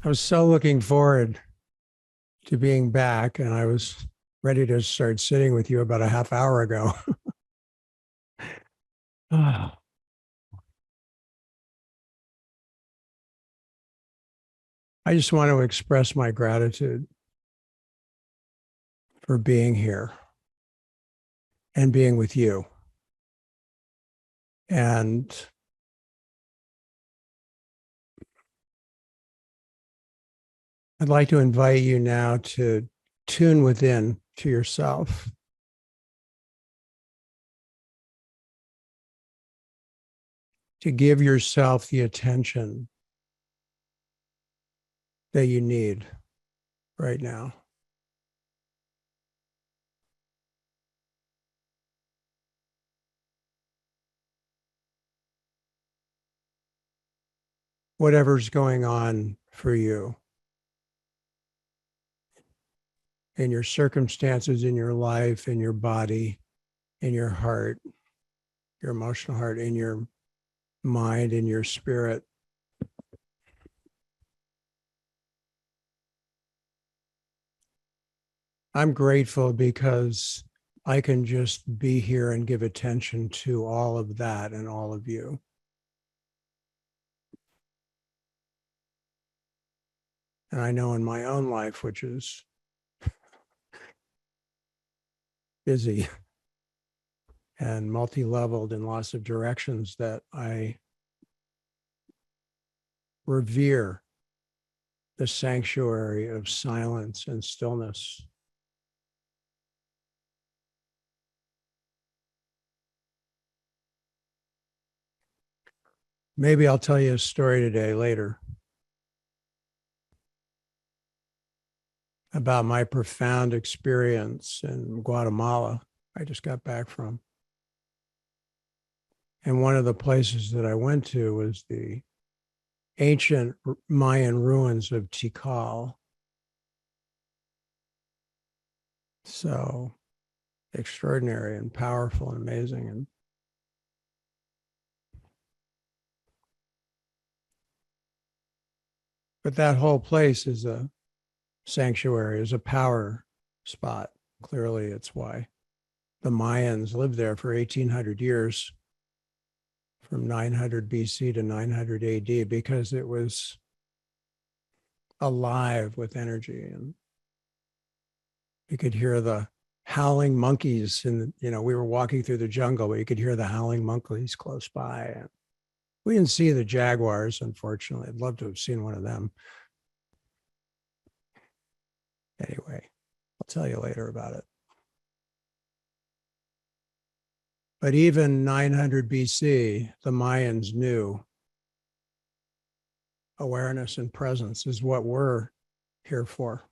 was so looking forward to being back, and I was ready to start sitting with you about a half hour ago. I just want to express my gratitude for being here and being with you. And I'd like to invite you now to tune within to yourself. To give yourself the attention that you need right now. Whatever's going on for you in your circumstances, in your life, in your body, in your heart, your emotional heart, in your mind, in your spirit. I'm grateful because I can just be here and give attention to all of that and all of you. And I know in my own life, which is busy and multi-leveled in lots of directions, that I revere the sanctuary of silence and stillness. Maybe I'll tell you a story today later about my profound experience in Guatemala. I just got back from. And one of the places that I went to was the ancient Mayan ruins of Tikal. So extraordinary and powerful and amazing. But that whole place is a sanctuary, is a power spot. Clearly, it's why the Mayans lived there for 1,800 years, from 900 BC to 900 AD, because it was alive with energy. And you could hear the howling monkeys. And, we were walking through the jungle, but you could hear the howling monkeys close by. And we didn't see the jaguars, unfortunately. I'd love to have seen one of them. Anyway, I'll tell you later about it. But even 900 BC, the Mayans knew awareness and presence is what we're here for.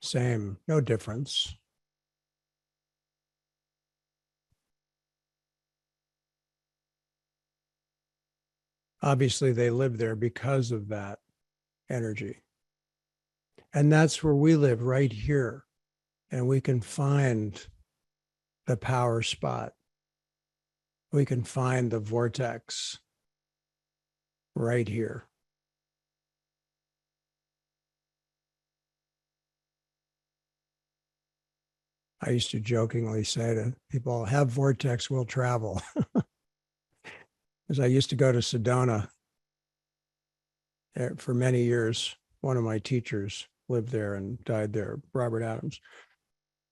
Same, no difference. Obviously, they lived there because of that energy. And that's where we live, right here. And we can find the power spot. We can find the vortex right here. I used to jokingly say to people, have vortex, we'll travel. Because I used to go to Sedona for many years. One of my teachers lived there and died there, Robert Adams.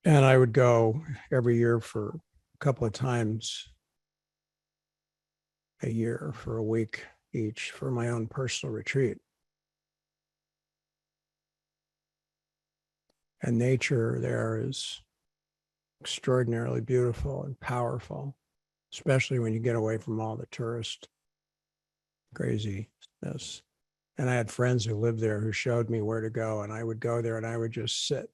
And I would go every year for a couple of times a year for a week each for my own personal retreat. And nature there is extraordinarily beautiful and powerful, especially when you get away from all the tourist craziness. And I had friends who lived there who showed me where to go, and I would go there and I would just sit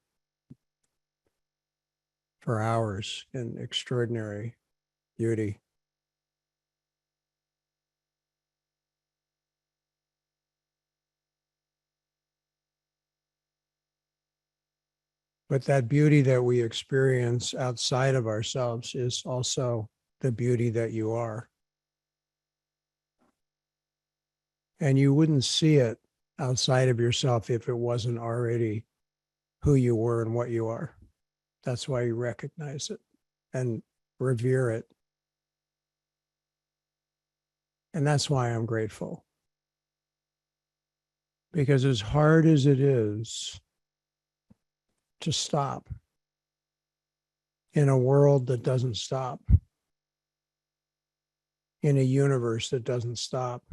for hours in extraordinary beauty. But that beauty that we experience outside of ourselves is also the beauty that you are. And you wouldn't see it outside of yourself if it wasn't already who you were and what you are. That's why you recognize it and revere it. And that's why I'm grateful. Because as hard as it is to stop in a world that doesn't stop, in a universe that doesn't stop,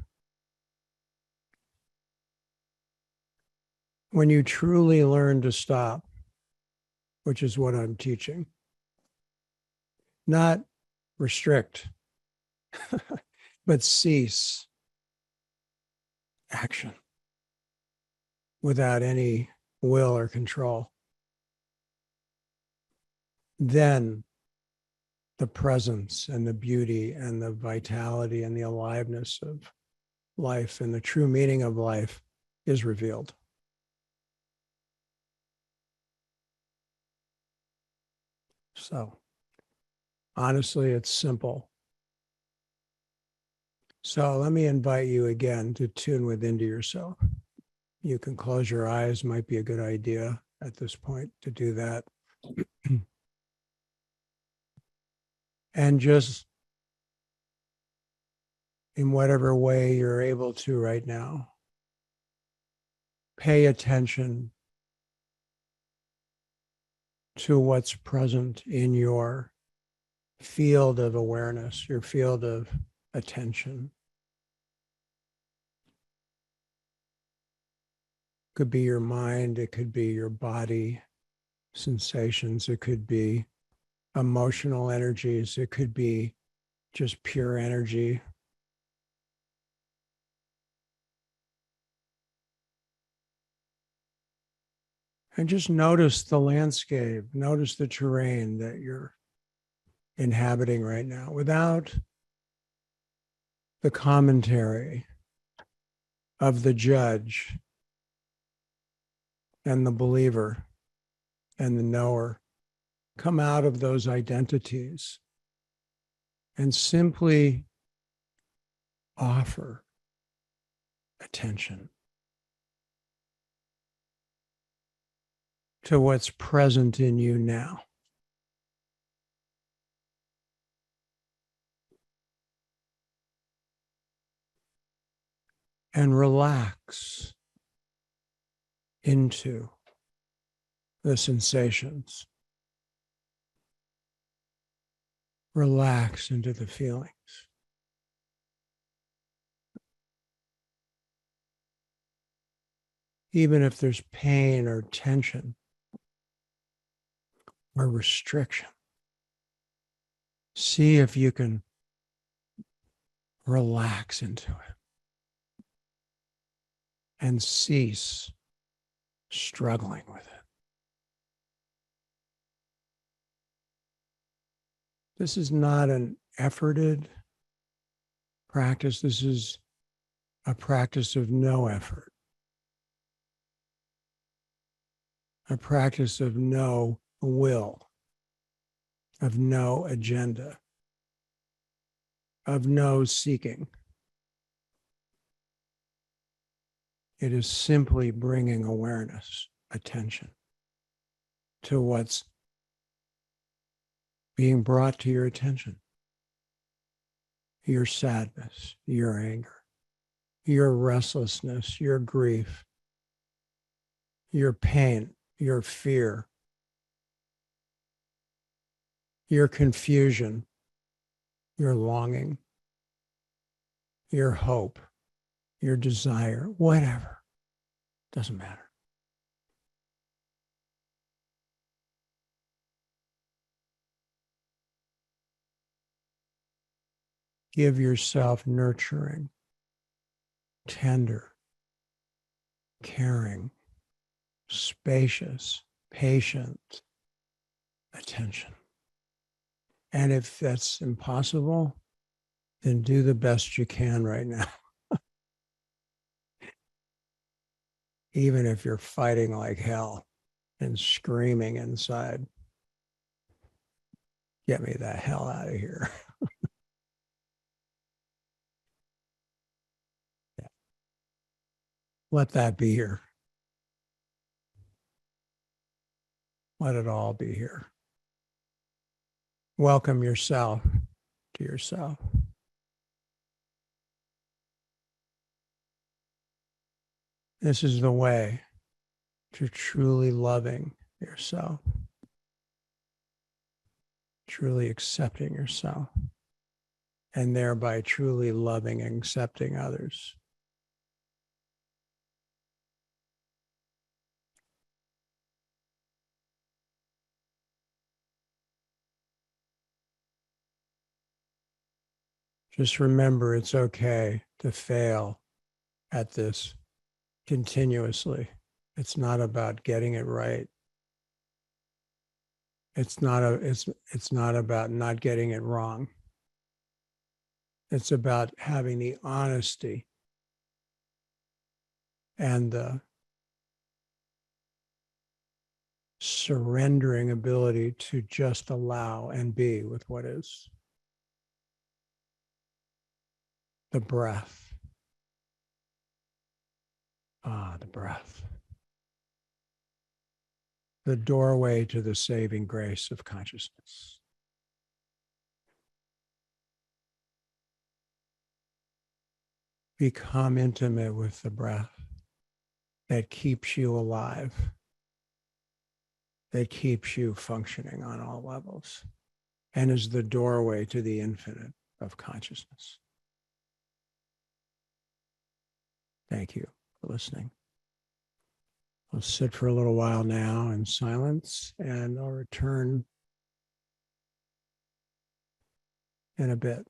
when you truly learn to stop, which is what I'm teaching, not restrict, but cease action without any will or control, then the presence and the beauty and the vitality and the aliveness of life and the true meaning of life is revealed. So, honestly, it's simple. So let me invite you again to tune within to yourself. You can close your eyes, might be a good idea at this point to do that. And just in whatever way you're able to right now, pay attention to what's present in your field of awareness, your field of attention. Could be your mind, it could be your body sensations, it could be emotional energies, it could be just pure energy. And just notice the landscape, notice the terrain that you're inhabiting right now without the commentary of the judge and the believer and the knower. Come out of those identities and simply offer attention to what's present in you now. And relax into the sensations. Relax into the feelings. Even if there's pain or tension or restriction, see if you can relax into it and cease struggling with it. This is not an efforted practice. This is a practice of no effort, a practice of no will, of no agenda, of no seeking. It is simply bringing awareness, attention to what's being brought to your attention. Your sadness, your anger, your restlessness, your grief, your pain, your fear, your confusion, your longing, your hope, your desire, whatever. Doesn't matter. Give yourself nurturing, tender, caring, spacious, patient attention. And if that's impossible, then do the best you can right now. Even if you're fighting like hell and screaming inside, get me the hell out of here. Let that be here. Let it all be here. Welcome yourself to yourself. This is the way to truly loving yourself, truly accepting yourself, and thereby truly loving and accepting others. Just remember, it's okay to fail at this continuously. It's not about getting it right. It's not about not getting it wrong. It's about having the honesty and the surrendering ability to just allow and be with what is. The breath. The breath. The doorway to the saving grace of consciousness. Become intimate with the breath that keeps you alive, that keeps you functioning on all levels, and is the doorway to the infinite of consciousness. Thank you for listening. I'll sit for a little while now in silence, and I'll return in a bit.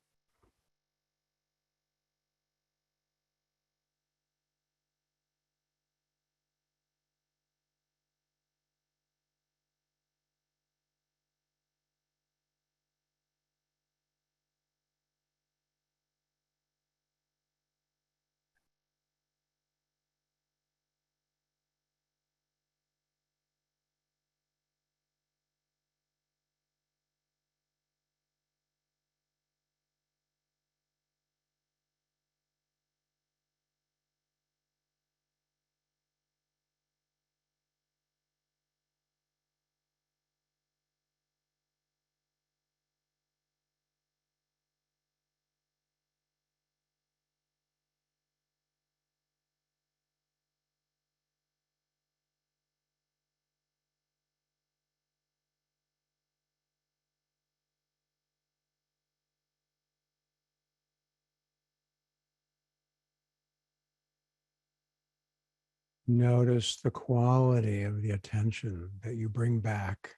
Notice the quality of the attention that you bring back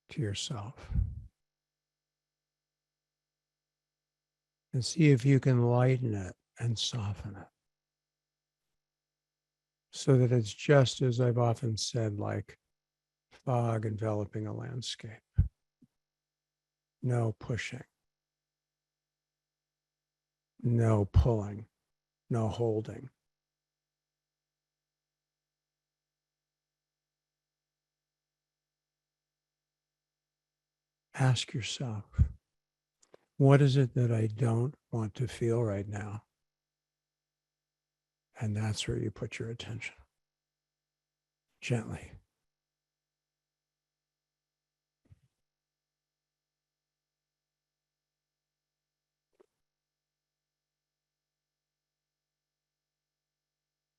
to yourself. And see if you can lighten it and soften it. So that it's just as I've often said, like fog enveloping a landscape. No pushing. No pulling. No holding. Ask yourself, what is it that I don't want to feel right now? And that's where you put your attention. Gently.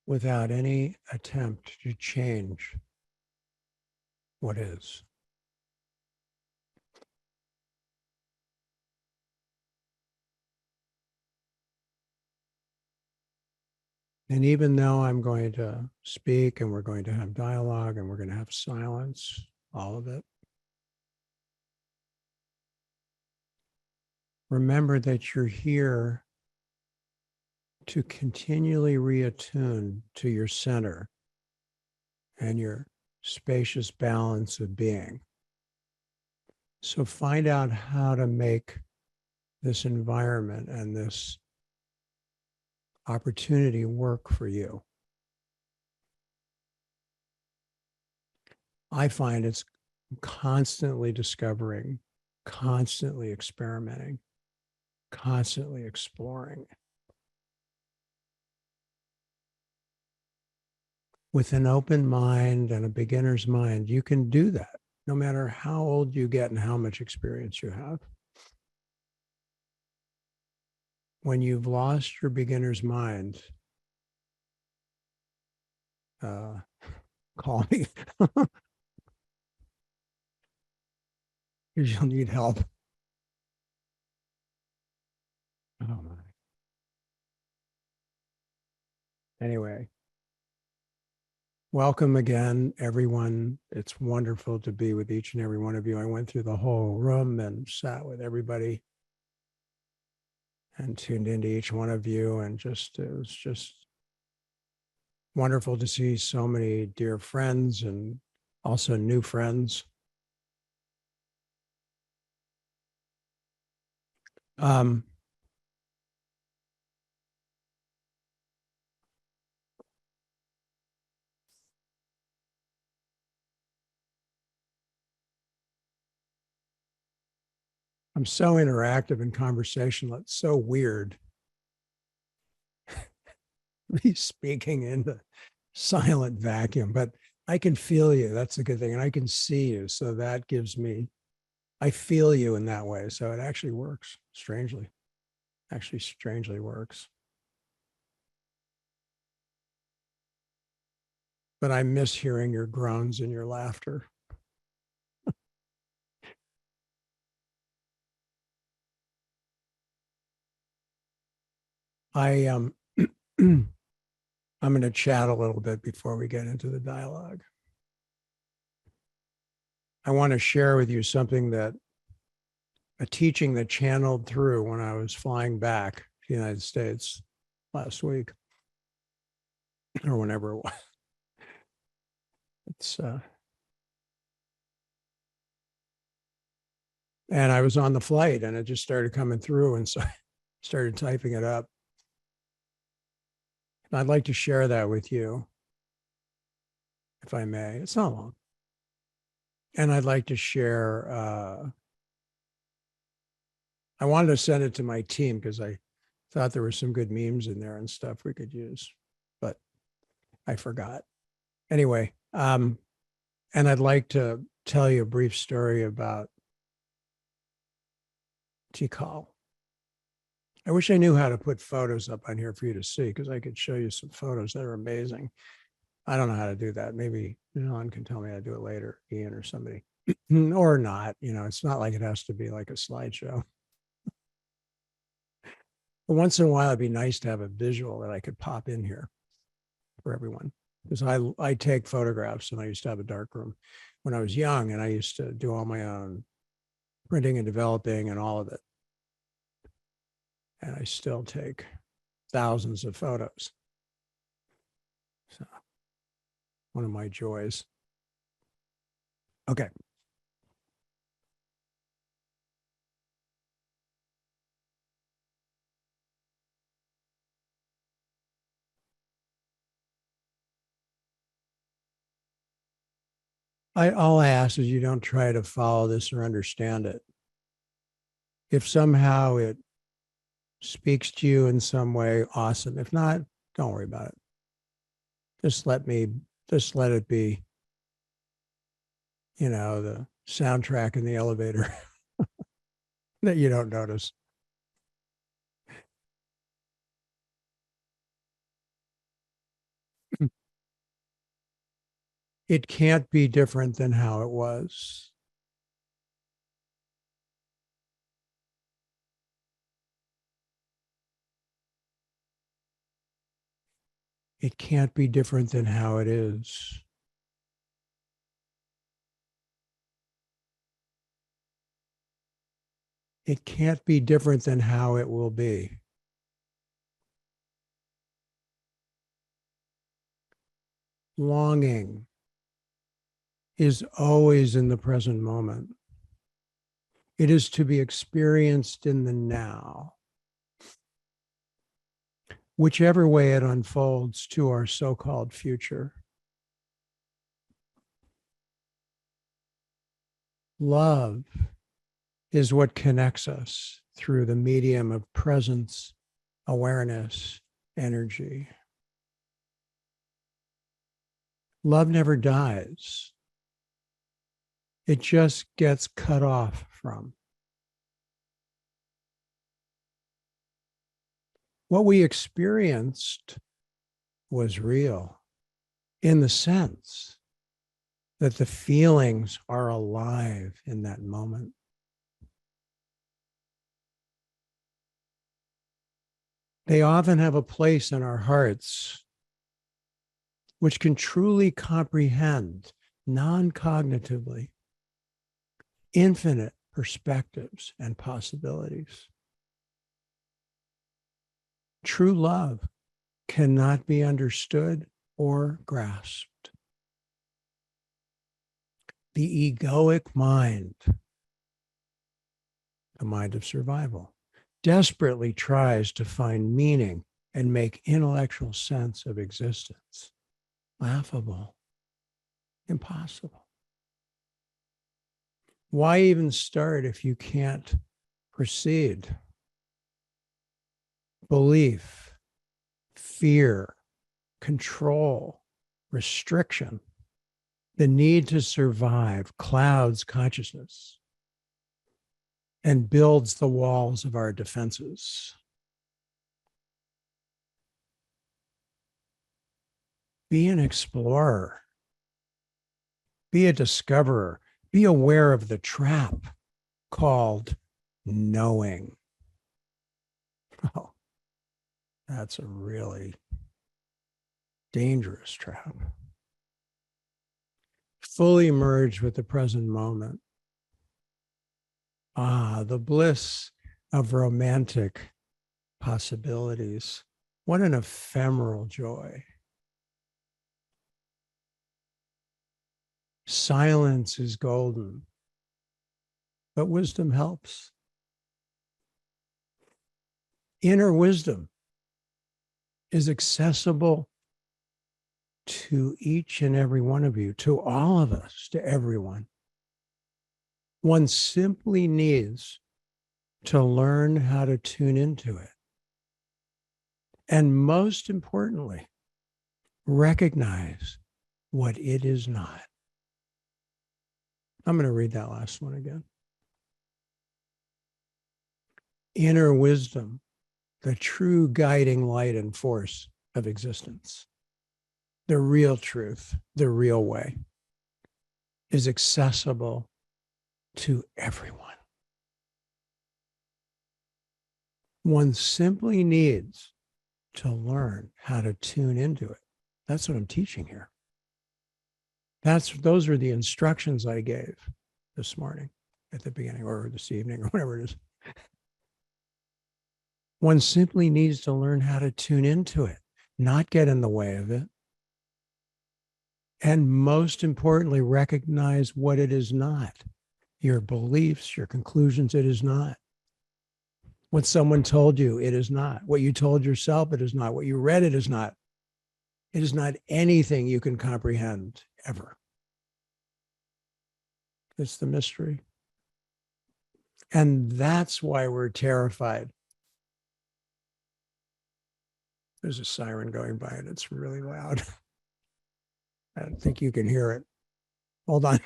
Without any attempt to change what is. And even though I'm going to speak and we're going to have dialogue and we're going to have silence, all of it, remember that you're here to continually reattune to your center and your spacious balance of being. So find out how to make this environment and this opportunity work for you. I find it's constantly discovering, constantly experimenting, constantly exploring. with an open mind and a beginner's mind, you can do that no matter how old you get and how much experience you have. When you've lost your beginner's mind, call me because you'll need help. Oh my. Anyway, welcome again, everyone. It's wonderful to be with each and every one of you. I went through the whole room and sat with everybody and tuned into each one of you, and it was just wonderful to see so many dear friends and also new friends. I'm so interactive and conversational. It's so weird me speaking in the silent vacuum, but I can feel you. That's a good thing. And I can see you. So that gives me, I feel you in that way. So it actually works strangely, works. But I miss hearing your groans and your laughter. I'm going to chat a little bit before we get into the dialogue. I want to share with you something that a teaching that channeled through when I was flying back to the United States last week or whenever it was. And I was on the flight and it just started coming through. And so I started typing it up. And I'd like to share that with you, if I may. It's not long. And I'd like to share, I wanted to send it to my team because I thought there were some good memes in there and stuff we could use, but I forgot. Anyway, and I'd like to tell you a brief story about Tikal. I wish I knew how to put photos up on here for you to see because I could show you some photos that are amazing. I don't know how to do that. Maybe John can tell me how to do it later, Ian or somebody, or not. It's not like it has to be like a slideshow. But once in a while, it'd be nice to have a visual that I could pop in here for everyone. Because I take photographs and I used to have a darkroom when I was young and I used to do all my own printing and developing and all of it. And I still take thousands of photos. So one of my joys. Okay. All I ask is you don't try to follow this or understand it. If somehow it speaks to you in some way, awesome. If not, don't worry about it. Just let it be, the soundtrack in the elevator that you don't notice. It can't be different than how it was. It can't be different than how it is. It can't be different than how it will be. Longing is always in the present moment. It is to be experienced in the now, whichever way it unfolds to our so-called future. Love is what connects us through the medium of presence, awareness, energy. Love never dies. It just gets cut off from. What we experienced was real in the sense that the feelings are alive in that moment. They often have a place in our hearts which can truly comprehend non-cognitively infinite perspectives and possibilities. True love cannot be understood or grasped. The egoic mind, the mind of survival, desperately tries to find meaning and make intellectual sense of existence. Laughable, impossible. Why even start if you can't proceed? Belief, fear, control, restriction, the need to survive clouds consciousness and builds the walls of our defenses. Be an explorer. Be a discoverer. Be aware of the trap called knowing. Oh, that's a really dangerous trap. Fully merge with the present moment. Ah, the bliss of romantic possibilities. What an ephemeral joy. Silence is golden, but wisdom helps. Inner wisdom is accessible to each and every one of you, to all of us, to everyone. One simply needs to learn how to tune into it. And most importantly, recognize what it is not. I'm going to read that last one again. Inner wisdom, the true guiding light and force of existence, the real truth, the real way, is accessible to everyone. One simply needs to learn how to tune into it. That's what I'm teaching here. Those are the instructions I gave this morning at the beginning, or this evening, or whatever it is. One simply needs to learn how to tune into it, not get in the way of it. And most importantly, recognize what it is not. Your beliefs, your conclusions, it is not. What someone told you, it is not. What you told yourself, it is not. What you read, it is not. It is not anything you can comprehend ever. It's the mystery. And that's why we're terrified. There's a siren going by and it's really loud. I don't think you can hear it. Hold on.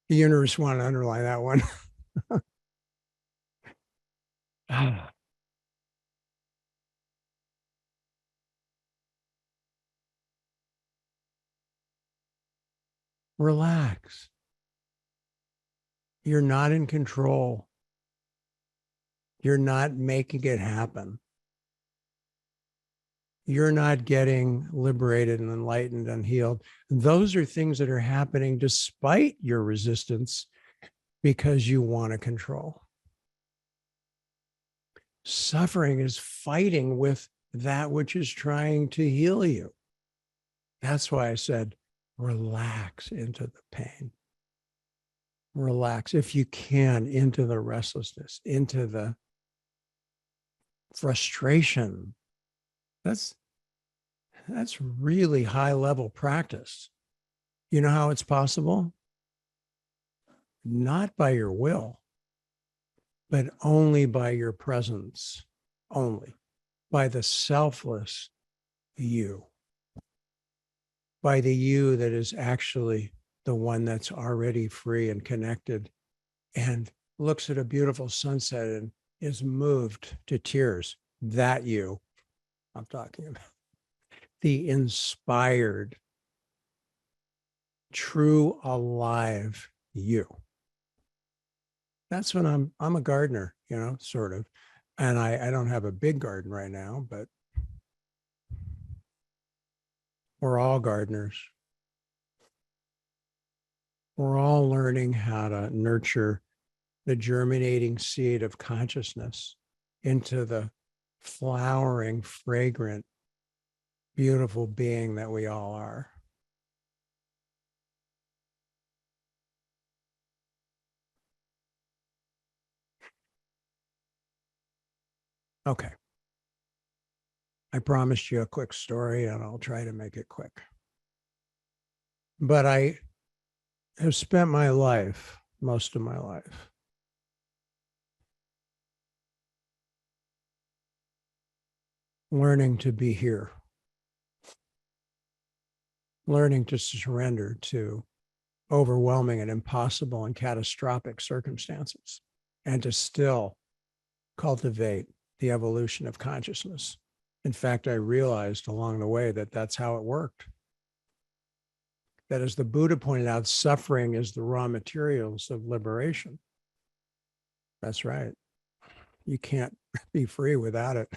The universe want to underline that one. Relax. You're not in control. You're not making it happen. You're not getting liberated and enlightened and healed. Those are things that are happening despite your resistance because you want to control. Suffering is fighting with that which is trying to heal you. That's why I said, relax into the pain. Relax, if you can, into the restlessness, into the frustration. That's really high level practice. You know how it's possible? Not by your will, but only by your presence, only by the selfless you, by the you that is actually the one that's already free and connected and looks at a beautiful sunset and is moved to tears. That you I'm talking about. The inspired, true, alive you. That's when I'm a gardener, sort of. And I don't have a big garden right now, but we're all gardeners. We're all learning how to nurture the germinating seed of consciousness into the flowering, fragrant, beautiful being that we all are. Okay. I promised you a quick story and I'll try to make it quick. But I have spent my life, most of my life, learning to be here, learning to surrender to overwhelming and impossible and catastrophic circumstances, and to still cultivate the evolution of consciousness. In fact, I realized along the way that that's how it worked. That, as the Buddha pointed out, suffering is the raw materials of liberation. That's right. You can't be free without it,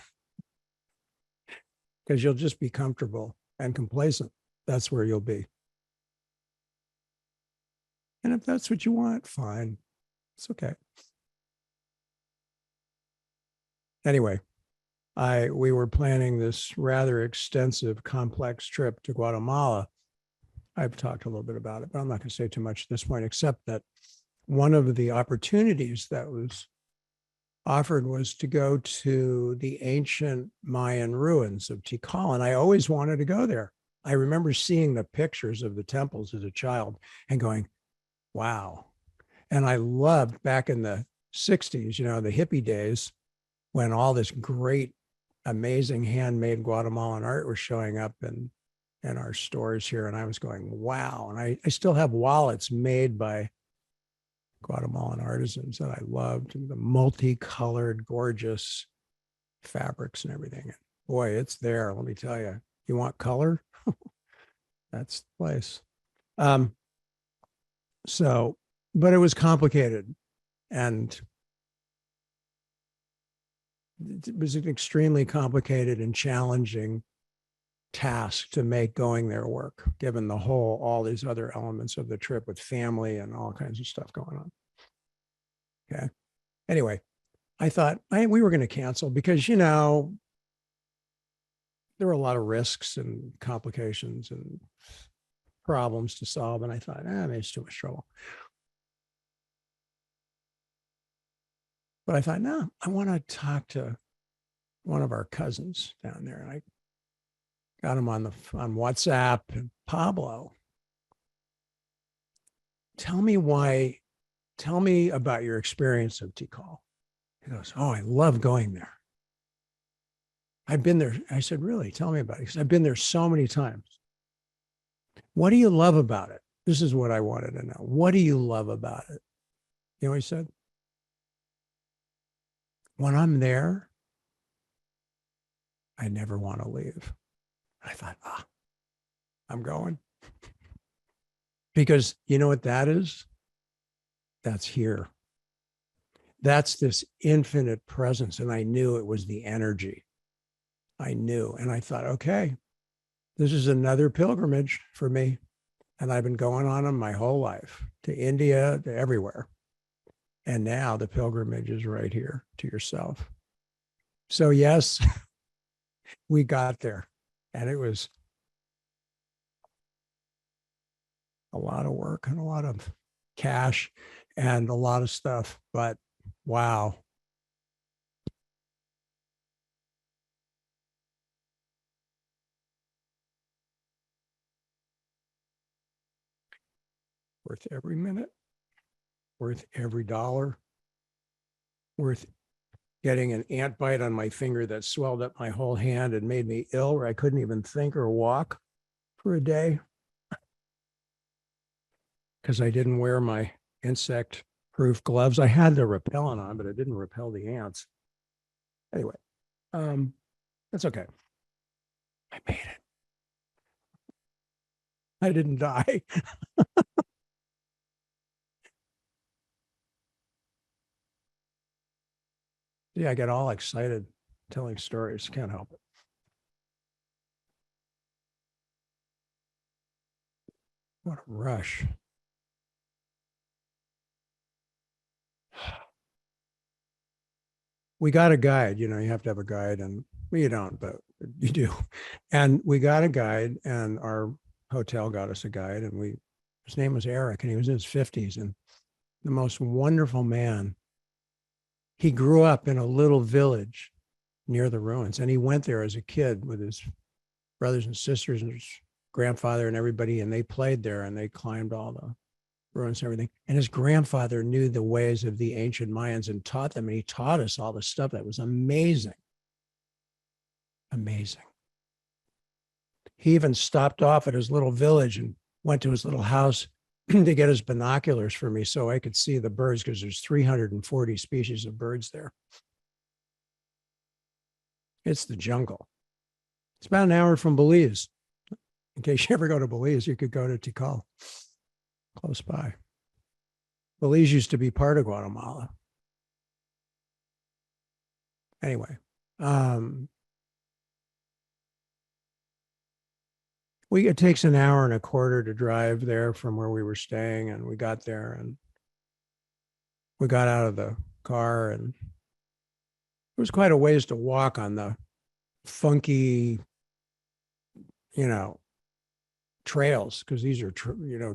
because you'll just be comfortable and complacent. That's where you'll be. And if that's what you want, fine. It's okay. Anyway, we were planning this rather extensive, complex trip to Guatemala. I've talked a little bit about it, but I'm not going to say too much at this point, except that one of the opportunities that was offered was to go to the ancient Mayan ruins of Tikal. And I always wanted to go there. I remember seeing the pictures of the temples as a child and going, wow. And I loved back in the 60s, the hippie days, when all this great, amazing handmade Guatemalan art was showing up in our stores here. And I was going, wow. And I still have wallets made by Guatemalan artisans that I loved, and the multicolored, gorgeous fabrics and everything. And boy, it's there. Let me tell you, you want color? That's the place. But it was complicated, and it was an extremely complicated and challenging task to make going there work, given all these other elements of the trip with family and all kinds of stuff going on. Okay. Anyway, I thought we were going to cancel because, there were a lot of risks and complications and problems to solve. And I thought, maybe it's too much trouble. But I thought, no, I want to talk to one of our cousins down there. And I got him on WhatsApp. And Pablo, tell me about your experience of Tikal. He goes, oh, I love going there. I've been there. I said, really? Tell me about it. He said, I've been there so many times. What do you love about it? This is what I wanted to know. What do you love about it? You know what he said? When I'm there, I never want to leave. I thought, I'm going. Because you know what that is? That's here. That's this infinite presence. And I knew it was the energy. I knew. And I thought, okay, this is another pilgrimage for me. And I've been going on them my whole life, to India, to everywhere. And now the pilgrimage is right here to yourself. So yes, we got there. And it was a lot of work and a lot of cash and a lot of stuff. But wow. Worth every minute, worth every dollar. worth getting an ant bite on my finger that swelled up my whole hand and made me ill, where I couldn't even think or walk for a day because I didn't wear my insect proof gloves. I had the repellent on, but it didn't repel the ants. Anyway, that's okay. I made it. I didn't die. Yeah, I get all excited telling stories. Can't help it. What a rush. We got a guide. You have to have a guide, and well, you don't, but you do. And we got a guide, and our hotel got us a guide, and his name was Eric, and he was in his 50s, and the most wonderful man. He grew up in a little village near the ruins, and he went there as a kid with his brothers and sisters and his grandfather and everybody, and they played there and they climbed all the ruins and everything. And his grandfather knew the ways of the ancient Mayans and taught them, and he taught us all this stuff that was amazing. Amazing. He even stopped off at his little village and went to his little house to get his binoculars for me so I could see the birds, because there's 340 species of birds there. It's the jungle. It's about an hour from Belize. In case you ever go to Belize, you could go to Tikal, close by. Belize used to be part of Guatemala. Anyway, it takes an hour and a quarter to drive there from where we were staying, and we got there and we got out of the car, and it was quite a ways to walk on the funky, trails, because these are,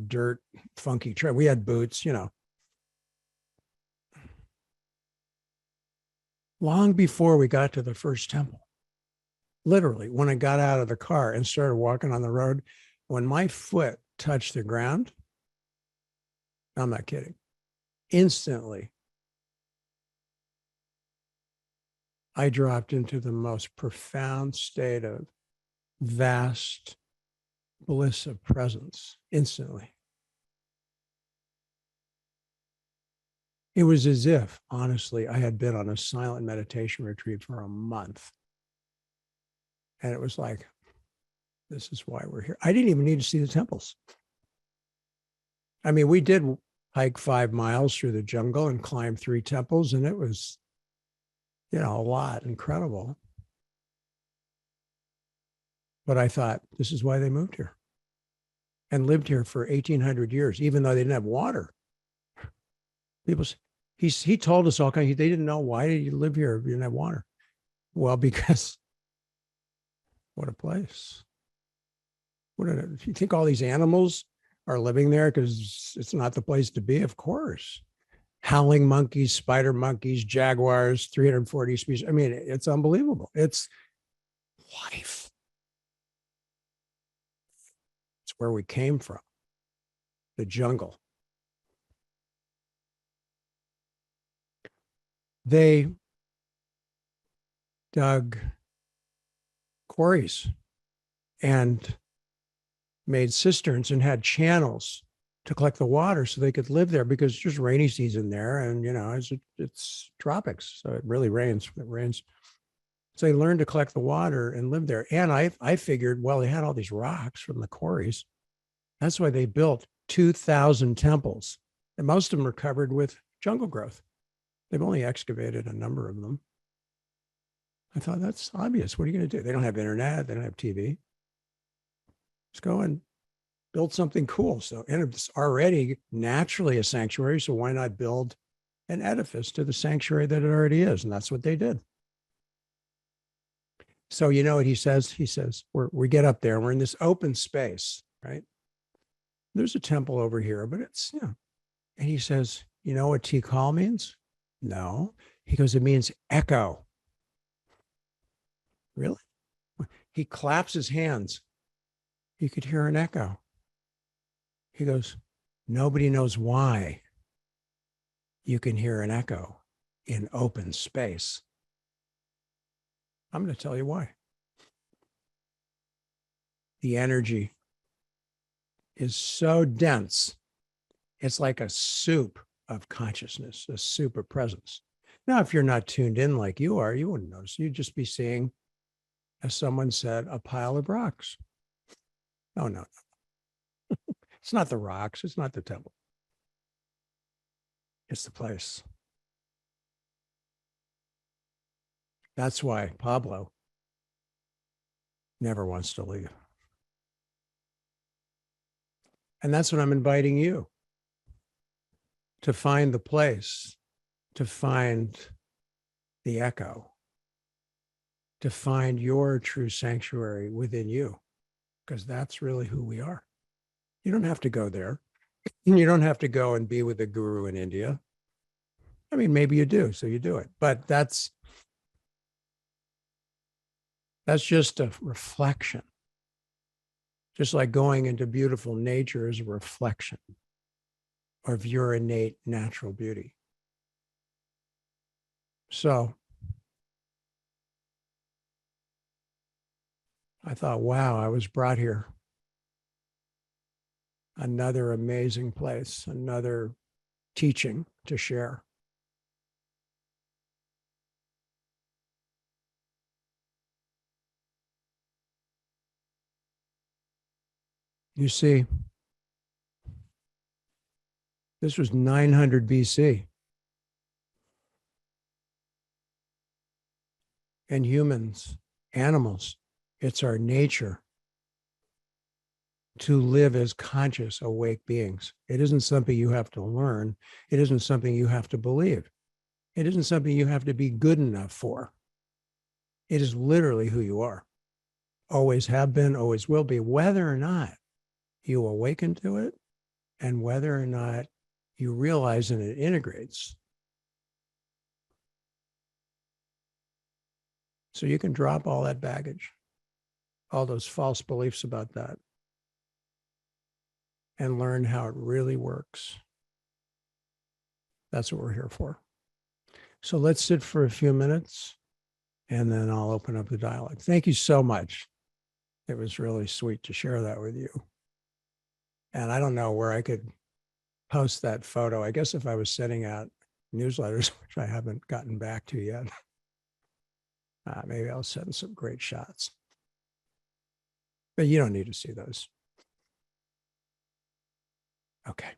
dirt, funky trail. We had boots, long before we got to the first temple. Literally, when I got out of the car and started walking on the road, when my foot touched the ground, I'm not kidding, instantly, I dropped into the most profound state of vast bliss of presence instantly. It was as if, honestly, I had been on a silent meditation retreat for a month. And it was like, this is why we're here. I didn't even need to see the temples. I mean, we did hike 5 miles through the jungle and climb 3 temples, and it was, a lot, incredible. But I thought, this is why they moved here and lived here for 1,800 years, even though they didn't have water. He told us all kinds. They didn't know, why did you live here if you didn't have water? Well, because what a place. If you think all these animals are living there because it's not the place to be, of course. Howling monkeys, spider monkeys, jaguars, 340 species. I mean, it's unbelievable. It's life. It's where we came from, the jungle. They dug quarries and made cisterns and had channels to collect the water so they could live there, because it's just rainy season there, and it's tropics, so it really rains. It rains. So they learned to collect the water and live there. And I figured, well, they had all these rocks from the quarries. That's why they built 2,000 temples, and most of them are covered with jungle growth. They've only excavated a number of them. I thought, that's obvious. What are you going to do? They don't have internet. They don't have TV. Let's go and build something cool. So, and it's already naturally a sanctuary, so why not build an edifice to the sanctuary that it already is? And that's what they did. So you know what he says? He says, we get up there and we're in this open space, right? There's a temple over here, but it's, and he says, you know what Tikal means? No. He goes, it means echo. Really? He claps his hands. You could hear an echo. He goes, nobody knows why you can hear an echo. in open space. I'm going to tell you why. The energy is so dense. It's like a soup of consciousness, a soup of presence. Now, if you're not tuned in like you are, you wouldn't notice. You'd just be seeing, as someone said, a pile of rocks. Oh, no. It's not the rocks. It's not the temple. It's the place. That's why Pablo never wants to leave. And that's what I'm inviting you to find the place, to find the echo, to find your true sanctuary within you, because that's really who we are. You don't have to go there. You don't have to go and be with a guru in India. I mean, maybe you do, so you do it. But that's just a reflection. Just like going into beautiful nature is a reflection of your innate natural beauty. So I thought, wow, I was brought here. Another amazing place, another teaching to share. You see, this was 900 BC. And humans, animals, it's our nature to live as conscious, awake beings. It isn't something you have to learn. It isn't something you have to believe. It isn't something you have to be good enough for. It is literally who you are. Always have been, always will be, whether or not you awaken to it and whether or not you realize and it integrates. So you can drop all that baggage, all those false beliefs about that, and learn how it really works. That's what we're here for. So let's sit for a few minutes, and then I'll open up the dialogue. Thank you so much. It was really sweet to share that with you. And I don't know where I could post that photo. I guess if I was sending out newsletters, which I haven't gotten back to yet, maybe I'll send some great shots. But you don't need to see those. Okay.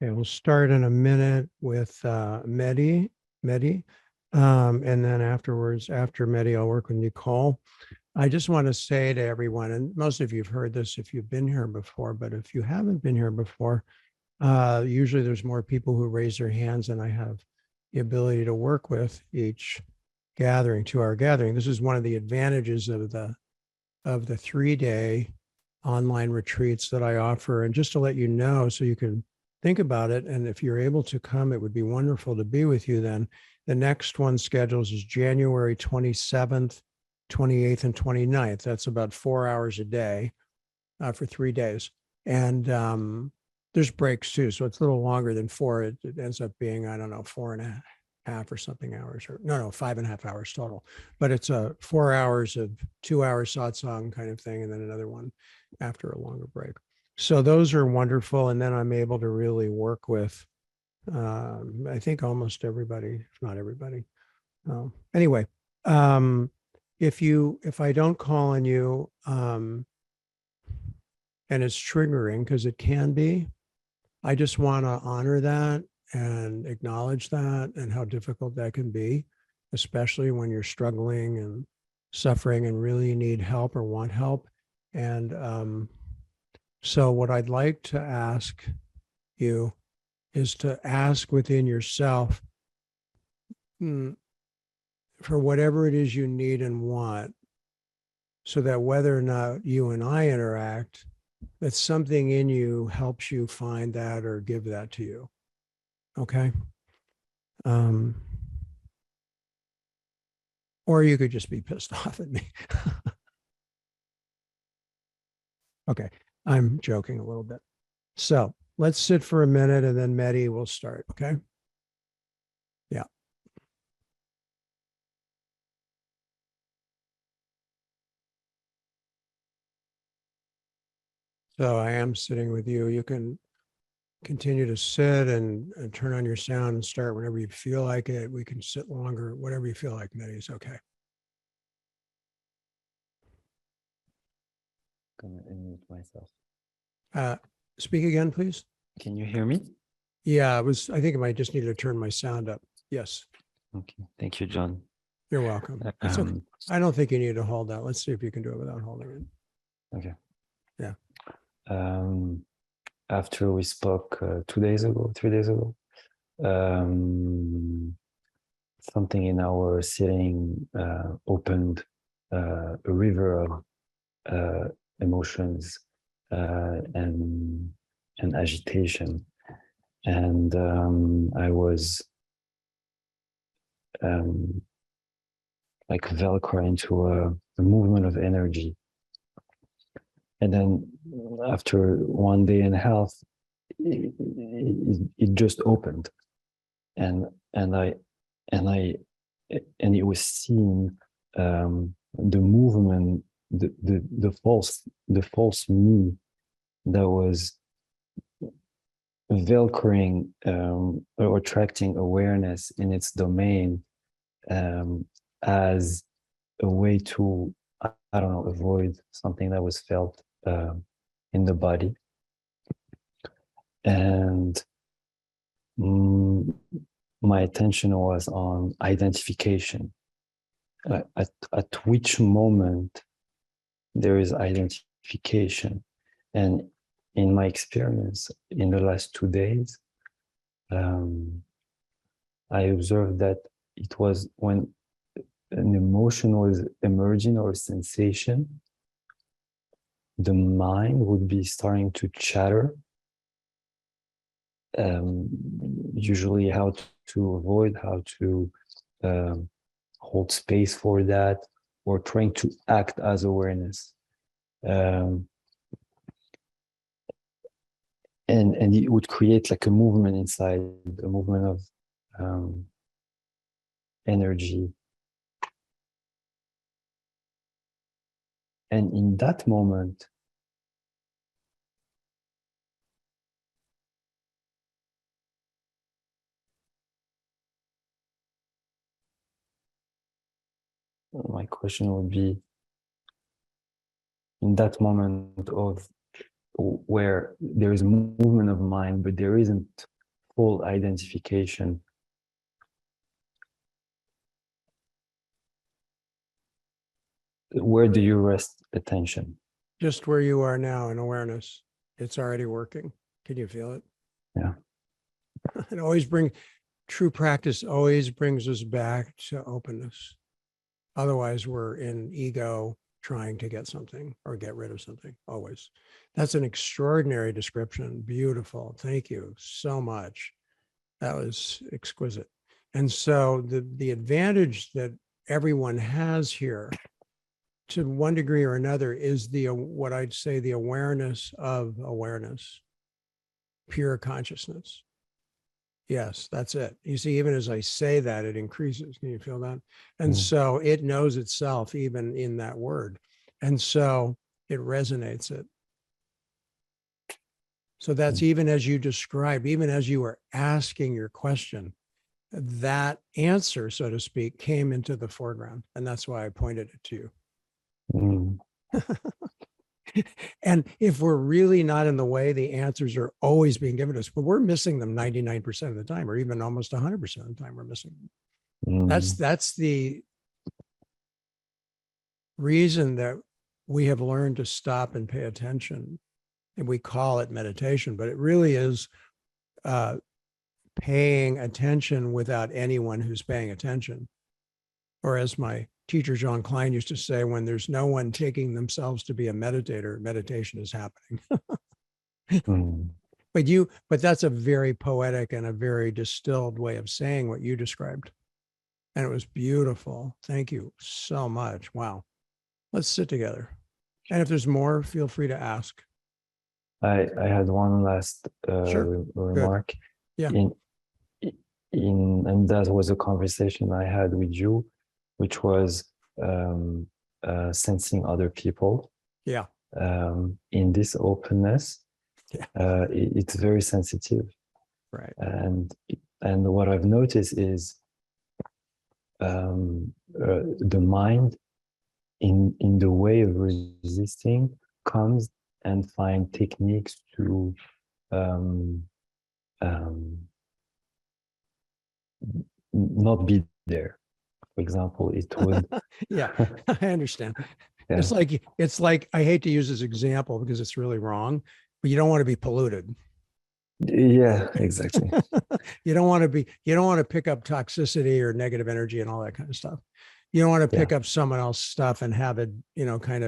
Okay, we'll start in a minute with Mehdi, and then afterwards, after Mehdi, I'll work with Nicole. I just want to say to everyone, and most of you have heard this if you've been here before, but if you haven't been here before, usually there's more people who raise their hands than I have the ability to work with each gathering, 2-hour gathering. This is one of the advantages of the 3-day online retreats that I offer. And just to let you know, so you can think about it, and if you're able to come, it would be wonderful to be with you then. The next one scheduled is January 27th, 28th, and 29th. That's about 4 hours a day for 3 days. And there's breaks too. So it's a little longer than 4. It ends up being, I don't know, 4.5 or something hours, or no, 5.5 hours total. But it's 4 hours of 2-hour satsang kind of thing, and then another one after a longer break. So those are wonderful. And then I'm able to really work with, I think almost everybody, if not everybody. Anyway, if I don't call on you, and it's triggering because it can be, I just want to honor that and acknowledge that and how difficult that can be, especially when you're struggling and suffering and really need help or want help. And so, what I'd like to ask you is to ask within yourself for whatever it is you need and want, so that whether or not you and I interact, that something in you helps you find that or give that to you. Okay. Or you could just be pissed off at me. Okay. I'm joking a little bit. So let's sit for a minute and then Mehdi will start. Okay. Yeah. So I am sitting with you. You can continue to sit and turn on your sound and start whenever you feel like it. We can sit longer, whatever you feel like, Mehdi is okay. I'm gonna unmute myself. Speak again, please. Can you hear me? Yeah, I think I might just need to turn my sound up. Yes. Okay. Thank you, John. You're welcome. It's okay. I don't think you need to hold that. Let's see if you can do it without holding it. Okay. Yeah. After we spoke 3 days ago, something in our sitting opened a river of emotions and agitation, and I was like Velcro into a movement of energy. And then after 1 day and a half, it just opened, and it was seeing the movement, the false me that was velcroing or attracting awareness in its domain as a way to, I don't know, avoid something that was felt in the body. And my attention was on identification. At which moment there is identification. And in my experience, in the last 2 days, I observed that it was when an emotion was emerging or a sensation, the mind would be starting to chatter, usually how to avoid, how to hold space for that, or trying to act as awareness. And it would create like a movement inside, a movement of energy. And in that moment, my question would be, in that moment of where there is movement of mind, but there isn't full identification, where do you rest attention? Just where you are now in awareness. It's already working. Can you feel it? Yeah. It always true practice always brings us back to openness. Otherwise, we're in ego trying to get something or get rid of something, always. That's an extraordinary description. Beautiful. Thank you so much. That was exquisite. And so the advantage that everyone has here, to one degree or another, is what I'd say the awareness of awareness, pure consciousness. Yes, that's it. You see, even as I say that, it increases. Can you feel that? And so it knows itself even in that word. And so it resonates it. So that's even as you described, even as you were asking your question, that answer, so to speak, came into the foreground. And that's why I pointed it to you. Mm. And if we're really not in the way, the answers are always being given to us, but we're missing them 99% of the time, or even almost 100% of the time we're missing them. That's the reason that we have learned to stop and pay attention. And we call it meditation, but it really is paying attention without anyone who's paying attention. Or as my teacher, Jean Klein, used to say, when there's no one taking themselves to be a meditator, meditation is happening. But that's a very poetic and a very distilled way of saying what you described. And it was beautiful. Thank you so much. Wow. Let's sit together. And if there's more, feel free to ask. I had one last Sure. remark. Good. Yeah. And that was a conversation I had with you, which was sensing other people. Yeah. In this openness, it's very sensitive. Right. And what I've noticed is the mind, in the way of resisting, comes and find techniques to not be there. For example, it would. Yeah, I understand. Yeah. It's like I hate to use this example because it's really wrong, but you don't want to be polluted. Yeah, exactly. You don't want to pick up toxicity or negative energy and all that kind of stuff. You don't want to pick up someone else's stuff and have it, it's kind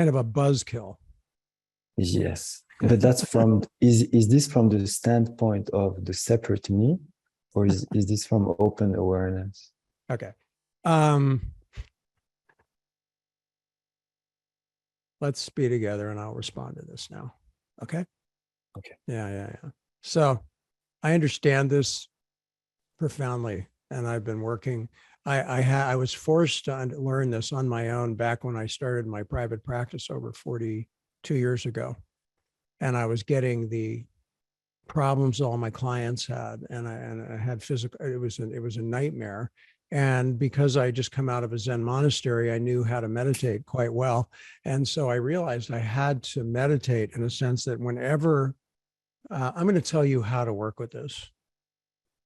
of a buzzkill. Yes. But that's is this from the standpoint of the separate me, or is this from open awareness? Okay. Let's be together and I'll respond to this now. Okay. Okay. Yeah. So I understand this profoundly, and I've been working. I was forced to learn this on my own back when I started my private practice over 42 years ago. And I was getting the problems all my clients had, and I had physical. It was a nightmare. And because I just come out of a Zen monastery, I knew how to meditate quite well. And so I realized I had to meditate in a sense that whenever I'm going to tell you how to work with this.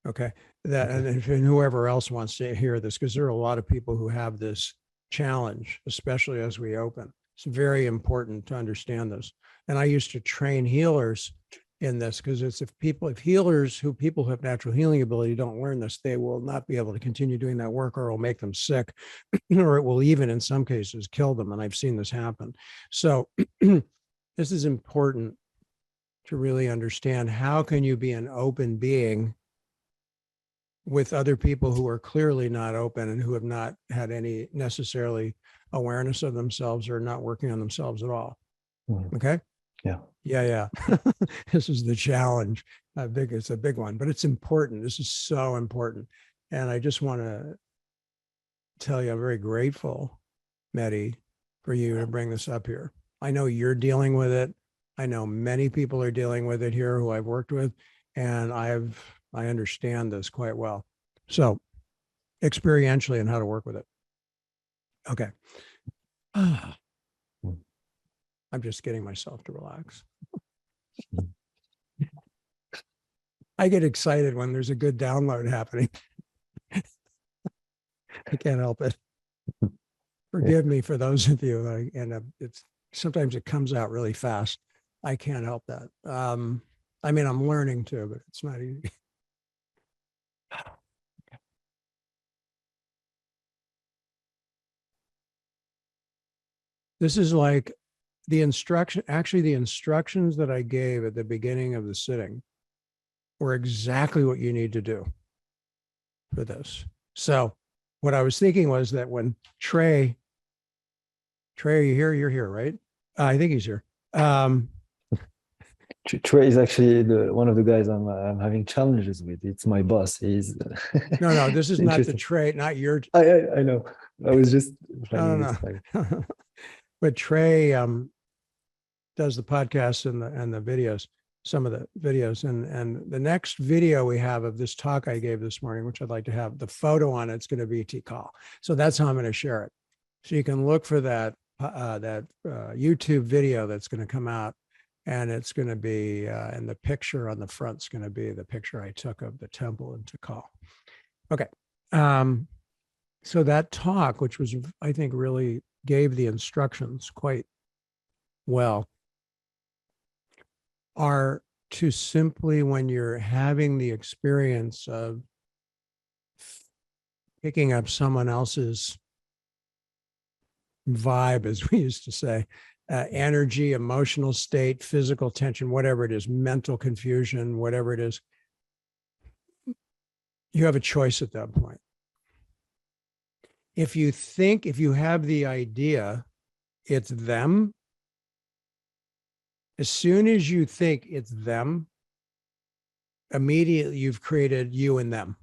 Okay. And whoever else wants to hear this, because there are a lot of people who have this challenge, especially as we open. It's very important to understand this. And I used to train healers in this, because if healers who have natural healing ability don't learn this, they will not be able to continue doing that work, or it will make them sick, or it will even in some cases kill them. And I've seen this happen. So this is important to really understand. How can you be an open being with other people who are clearly not open and who have not had any necessarily awareness of themselves or not working on themselves at all? Okay. Yeah. This is the challenge. It's a big one, but it's important. This is so important. And I just want to tell you, I'm very grateful, Mehdi, for you to bring this up here. I know you're dealing with it. I know many people are dealing with it here who I've worked with, and I understand this quite well. So experientially and how to work with it. Okay. I'm just getting myself to relax. I get excited when there's a good download happening. I can't help it. Forgive me for those of you. Sometimes it comes out really fast. I can't help that. I'm learning to, but it's not easy. This is like the instructions that I gave at the beginning of the sitting were exactly what you need to do for this. So what I was thinking was that when Trey, are you here? You're here, right? I think he's here. Trey is actually one of the guys I'm having challenges with. It's my boss. He's no. This is not the Trey, not your. I know. I was just. No. But Trey does the podcasts and the videos, some of the videos. And the next video we have of this talk I gave this morning, which I'd like to have the photo on, it's going to be Tikal. So that's how I'm going to share it. So you can look for that YouTube video that's going to come out, and it's going to be, and the picture on the front's going to be the picture I took of the temple in Tikal. Okay. So that talk, which was, I think, really gave the instructions quite well, are to simply, when you're having the experience of picking up someone else's vibe, as we used to say, energy, emotional state, physical tension, whatever it is, mental confusion, whatever it is, you have a choice at that point. If you have the idea it's them, as soon as you think it's them, immediately you've created you and them.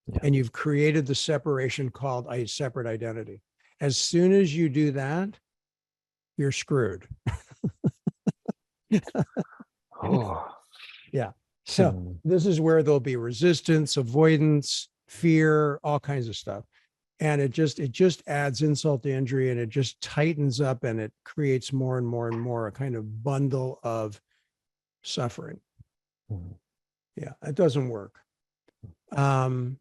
Yeah. And you've created the separation called a separate identity. As soon as you do that, you're screwed. Oh. Yeah. So this is where there'll be resistance, avoidance, fear, all kinds of stuff. And it just adds insult to injury, and it just tightens up, and it creates more and more and more a kind of bundle of suffering. Mm-hmm. Yeah, it doesn't work. I'll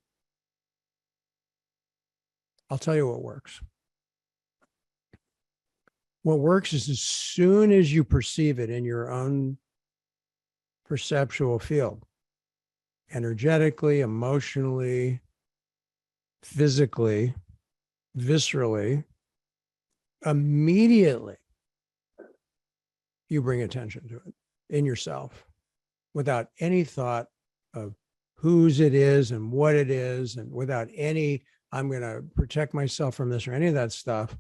tell you what works. What works is as soon as you perceive it in your own perceptual field, energetically, emotionally, physically, viscerally, immediately you bring attention to it in yourself without any thought of whose it is and what it is, and without any, I'm going to protect myself from this or any of that stuff.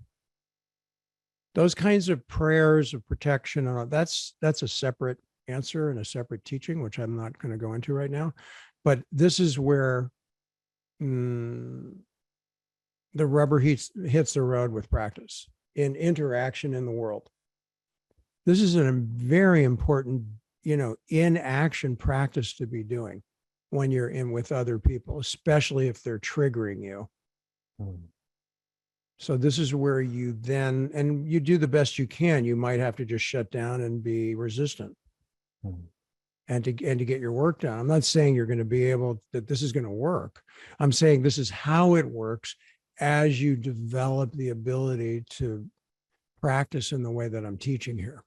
Those kinds of prayers of protection, that's a separate answer and a separate teaching, which I'm not going to go into right now. But this is where the rubber hits the road with practice in interaction in the world. This is a very important, in action practice to be doing when you're in with other people, especially if they're triggering you. So this is where you then, and you do the best you can. You might have to just shut down and be resistant. And to get your work done. I'm not saying you're going to be able, that this is going to work. I'm saying this is how it works as you develop the ability to practice in the way that I'm teaching here.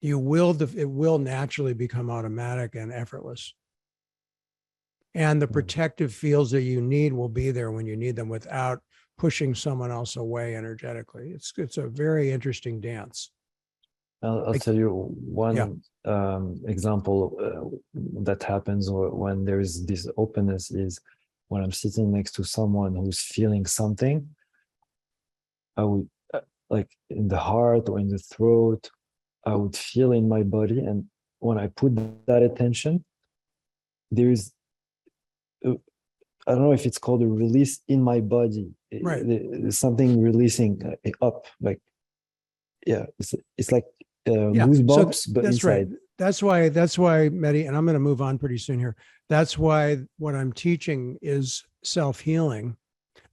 It will naturally become automatic and effortless. And the protective fields that you need will be there when you need them without pushing someone else away energetically. It's a very interesting dance. I'll tell you one example that happens when there is this openness is when I'm sitting next to someone who's feeling something. I would, like in the heart or in the throat, I would feel in my body. And when I put that attention, there's, I don't know if it's called a release in my body. Right. There's something releasing up, like, it's like goosebumps, so but that's inside. Right. That's why, Mehdi, and I'm going to move on pretty soon here. That's why what I'm teaching is self-healing,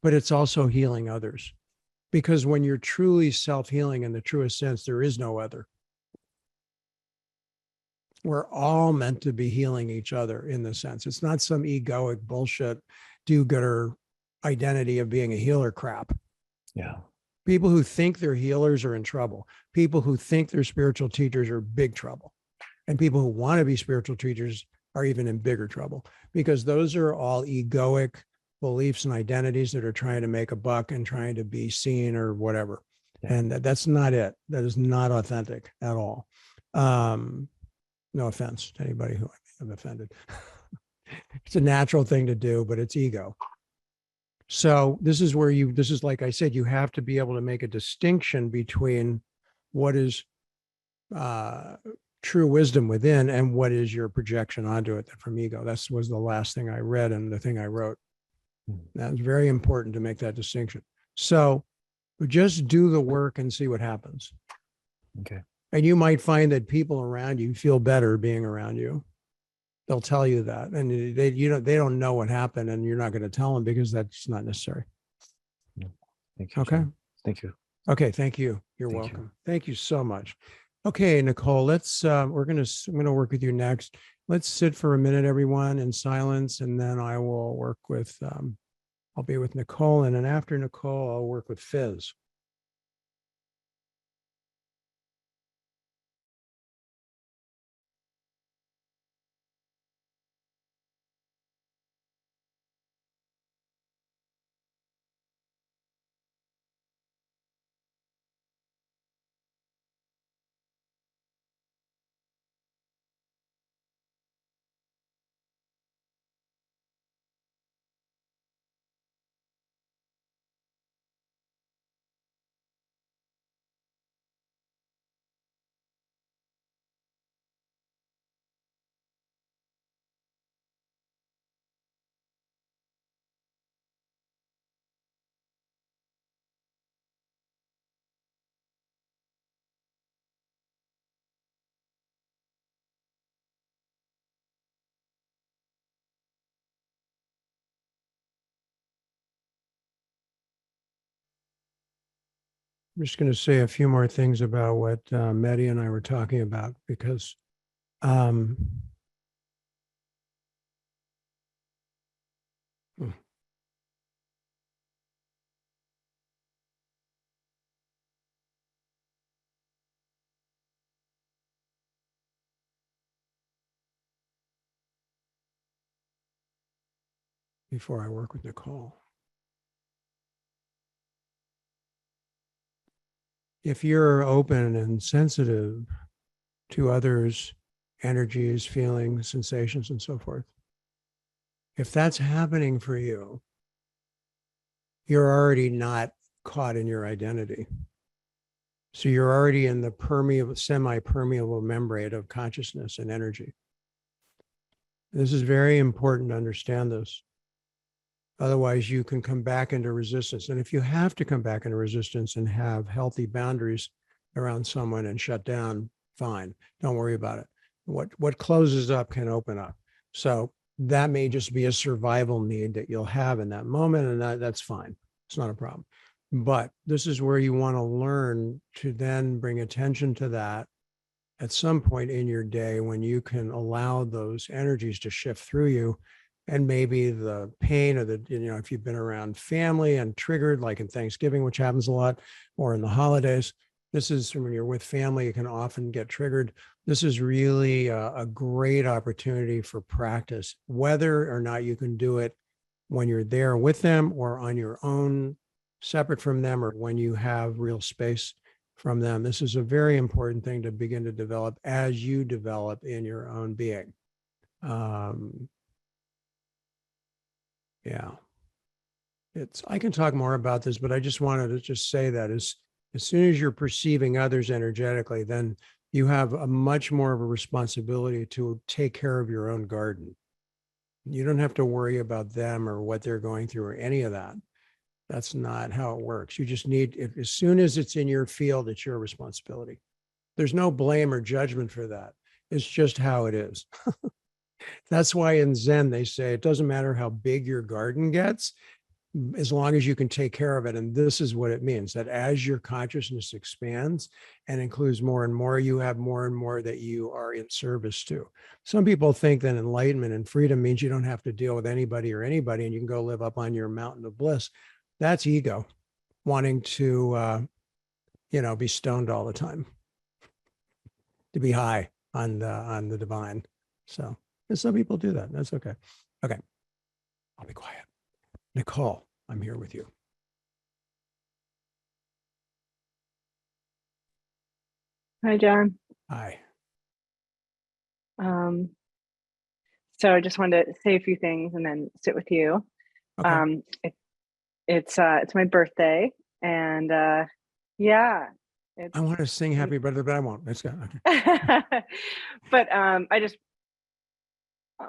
but it's also healing others. Because when you're truly self-healing in the truest sense, there is no other. We're all meant to be healing each other in the sense. It's not some egoic bullshit, do-gooder identity of being a healer crap. Yeah. People who think they're healers are in trouble. People who think they're spiritual teachers are big trouble. And people who want to be spiritual teachers are even in bigger trouble, because those are all egoic beliefs and identities that are trying to make a buck and trying to be seen or whatever. Yeah. And that's not it. That is not authentic at all. No offense to anybody who I have offended. It's a natural thing to do, but it's ego. So this is where like I said, you have to be able to make a distinction between what is true wisdom within and what is your projection onto it from ego. That was the last thing I read and the thing I wrote. That was very important to make that distinction. So just do the work and see what happens. Okay. And you might find that people around you feel better being around you. They'll tell you that, and they don't know what happened, and you're not going to tell them because that's not necessary. Thank you. Okay. John. Thank you. Okay. Thank you. You're Thank you. welcome. Thank you so much. Okay, Nicole, let's I'm going to work with you next. Let's sit for a minute, everyone, in silence, and then I will work with I'll be with Nicole, and then after Nicole, I'll work with Fizz. I'm just going to say a few more things about what Mehdi and I were talking about, because um, before I work with Nicole. If you're open and sensitive to others' energies, feelings, sensations, and so forth, if that's happening for you, you're already not caught in your identity. So you're already in the permeable, semi-permeable membrane of consciousness and energy. This is very important to understand this. Otherwise, you can come back into resistance. And if you have to come back into resistance and have healthy boundaries around someone and shut down, fine. Don't worry about it. What closes up can open up. So that may just be a survival need that you'll have in that moment, and that's fine. It's not a problem. But this is where you want to learn to then bring attention to that at some point in your day when you can allow those energies to shift through you. And maybe the pain, or if you've been around family and triggered, like in Thanksgiving, which happens a lot, or in the holidays, this is when you're with family, you can often get triggered. This is really a great opportunity for practice, whether or not you can do it when you're there with them or on your own, separate from them, or when you have real space from them. This is a very important thing to begin to develop as you develop in your own being. Yeah, I can talk more about this, but I just wanted to just say that as soon as you're perceiving others energetically, then you have a much more of a responsibility to take care of your own garden. You don't have to worry about them or what they're going through or any of that. That's not how it works. You just need, as soon as it's in your field, it's your responsibility. There's no blame or judgment for that. It's just how it is. That's why in Zen, they say it doesn't matter how big your garden gets, as long as you can take care of it. And this is what it means, that as your consciousness expands and includes more and more, you have more and more that you are in service to. Some people think that enlightenment and freedom means you don't have to deal with anybody or anybody, and you can go live up on your mountain of bliss. That's ego, wanting to, be stoned all the time, to be high on the divine. So, and some people do that. That's okay. Okay, I'll be quiet. Nicole, I'm here with you. Hi, John. Hi. So I just wanted to say a few things and then sit with you. Okay. It's my birthday, and yeah, I want to sing happy birthday, but I won't. Let's go. Okay. But I just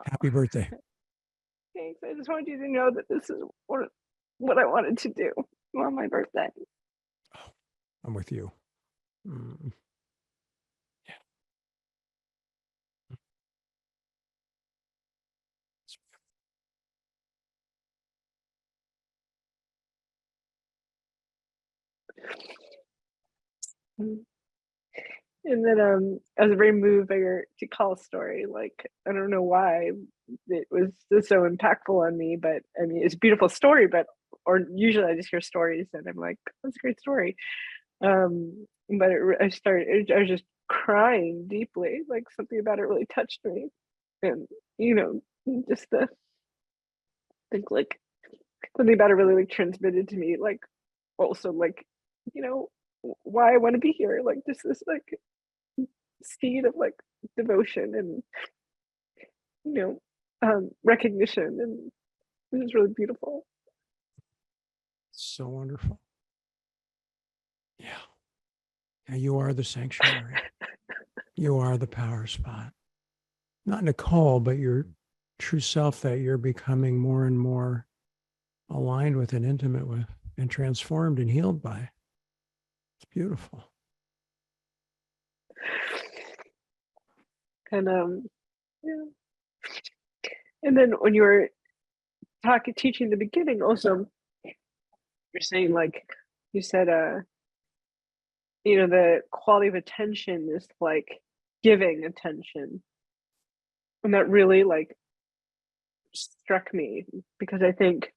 Happy birthday. thanks. I just wanted you to know that this is what I wanted to do on my birthday. Oh, I'm with you. Mm. And then I was very moved by your Tikal story. Like, I don't know why it was just so impactful on me, but I mean, it's a beautiful story, but, or usually I just hear stories and I'm like, that's a great story. But I was just crying deeply, like something about it really touched me. And, you know, just the, think like something about it really like transmitted to me, like also like, you know, why I want to be here, like just this like seed of like devotion and, you know, recognition, and it was really beautiful. So wonderful. Yeah. Yeah, you are the sanctuary. You are the power spot. Not Nicole, but your true self that you're becoming more and more aligned with and intimate with and transformed and healed by. It's beautiful. And yeah. And then when you were teaching in the beginning, also you're saying like, you said you know, the quality of attention is like giving attention, and that really like struck me, because I think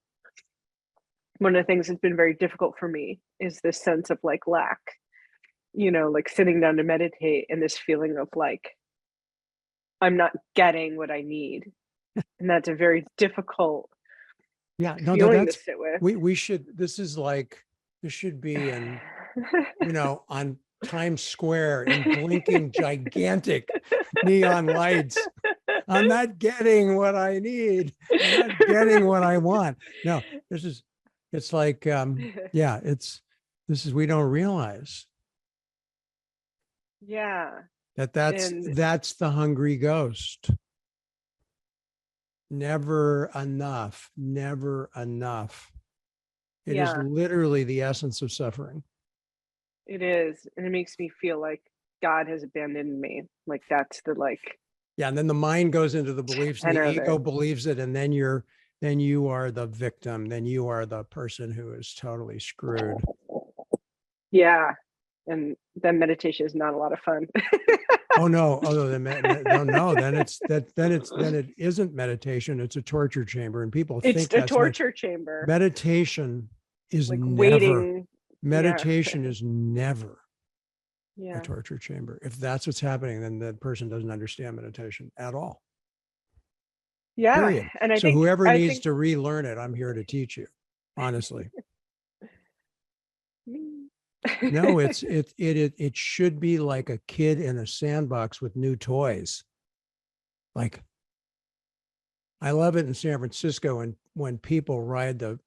one of the things that's been very difficult for me is this sense of like lack, you know, like sitting down to meditate and this feeling of like I'm not getting what I need, and that's a very difficult feeling to sit with. We should, this should be in, you know, on Times Square in blinking gigantic neon lights. I'm not getting what I need. I'm not getting what I want. No, it's like, yeah, we don't realize Yeah. that's the hungry ghost. Never enough, never enough. It is literally the essence of suffering. It is. And it makes me feel like God has abandoned me. Like that's the like. Yeah. And then the mind goes into the beliefs and the ego believes it. And then you are the victim. Then you are the person who is totally screwed. Yeah. And then meditation is not a lot of fun. Oh no! Then it isn't meditation. It's a torture chamber, and people think it's a torture chamber. Meditation is like never. Waiting. Meditation is never a torture chamber. If that's what's happening, then the person doesn't understand meditation at all. Yeah, period. And whoever needs to relearn it, I'm here to teach you. Honestly. No, it should be like a kid in a sandbox with new toys. Like, I love it in San Francisco when people ride the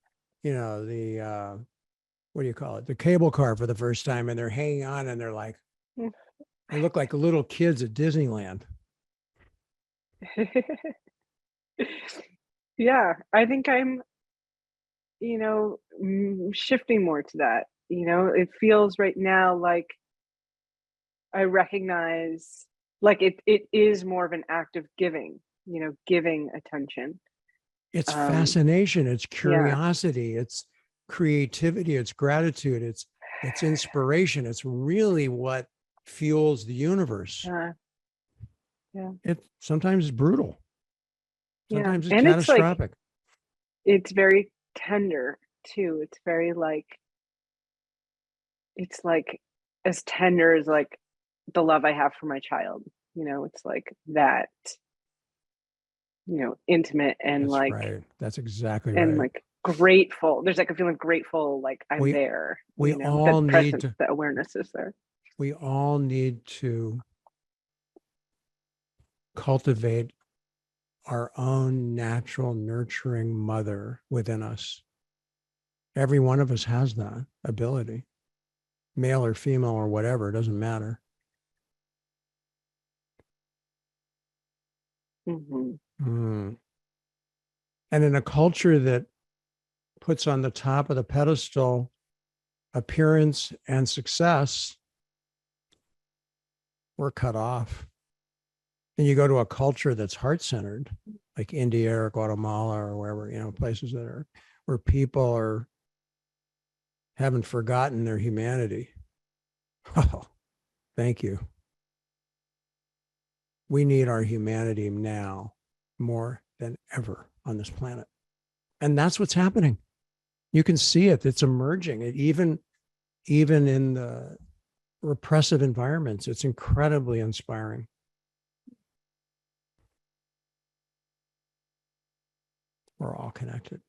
what do you call it? The cable car for the first time, and they're hanging on and they're like, they look like little kids at Disneyland. Yeah, I think I'm, shifting more to that. It feels right now like I recognize, like it is more of an act of giving, giving attention. It's fascination, it's curiosity, it's creativity, it's gratitude, it's inspiration. It's really what fuels the universe. It sometimes is brutal. Sometimes it's catastrophic. It's very tender too. It's very like, it's like as tender as like the love I have for my child. It's like that, intimate and That's like, right. That's exactly and right. like grateful. There's like a feeling grateful, like I'm there. We all the need presence, to, the awareness is there. We all need to cultivate our own natural nurturing mother within us. Every one of us has that ability, male or female or whatever, it doesn't matter. Mm-hmm. And in a culture that puts on the top of the pedestal appearance and success, we're cut off. And you go to a culture that's heart-centered, like India or Guatemala or wherever, places that are where people haven't forgotten their humanity. Oh, thank you. We need our humanity now more than ever on this planet. And that's what's happening. You can see it. It's emerging. Even in the repressive environments, it's incredibly inspiring. We're all connected.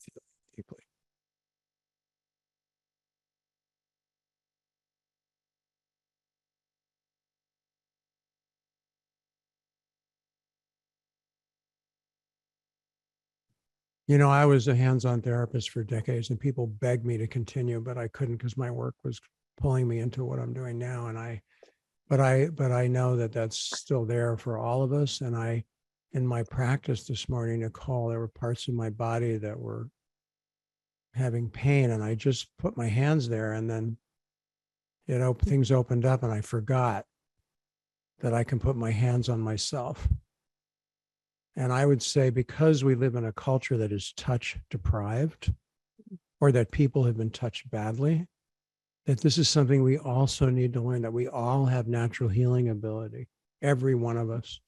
Feel it deeply. You know, I was a hands-on therapist for decades, and people begged me to continue, but I couldn't because my work was pulling me into what I'm doing now. And but I know that that's still there for all of us. And in my practice this morning, Nicole, there were parts of my body that were having pain, and I just put my hands there, and then things opened up, and I forgot that I can put my hands on myself. And I would say, because we live in a culture that is touch deprived, or that people have been touched badly, that this is something we also need to learn, that we all have natural healing ability, every one of us.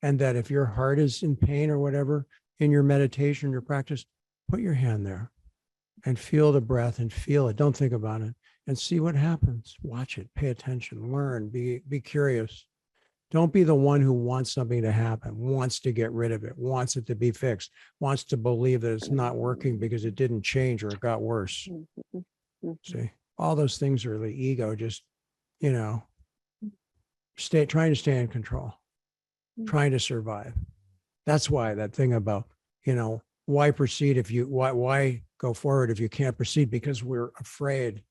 And that if your heart is in pain or whatever, in your meditation, your practice, put your hand there and feel the breath and feel it. Don't think about it, and see what happens. Watch it, pay attention, learn, be curious. Don't be the one who wants something to happen, wants to get rid of it, wants it to be fixed, wants to believe that it's not working because it didn't change or it got worse. See, all those things are the ego, just, trying to stay in control, trying to survive. That's why that thing about, why proceed if you, why go forward if you can't proceed? Because we're afraid,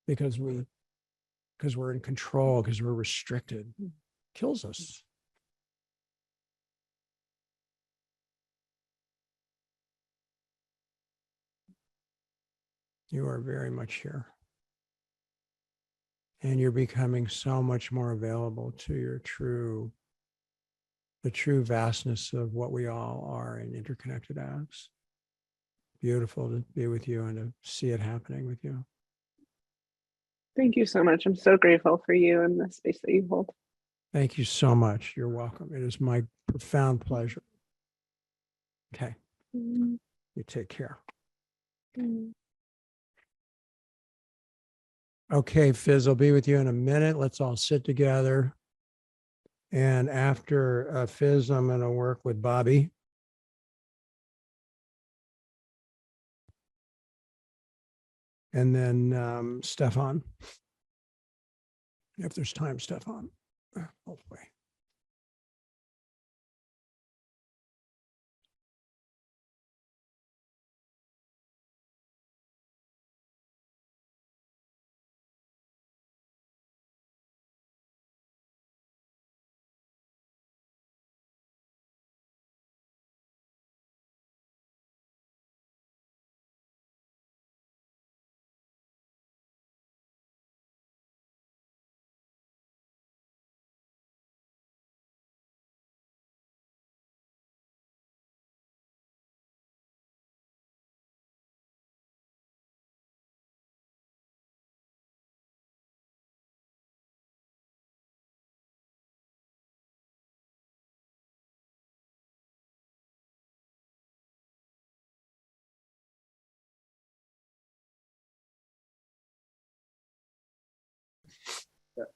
because we're in control, because we're restricted. Kills us. You are very much here. And you're becoming so much more available to the true vastness of what we all are in interconnected acts. Beautiful to be with you and to see it happening with you. Thank you so much. I'm so grateful for you and the space that you hold. Thank you so much. You're welcome. It is my profound pleasure. Okay. You take care. Okay, Fizz, I'll be with you in a minute. Let's all sit together. And after Fizz, I'm going to work with Bobby. And then Stefan. If there's time, Stefan. Hopefully.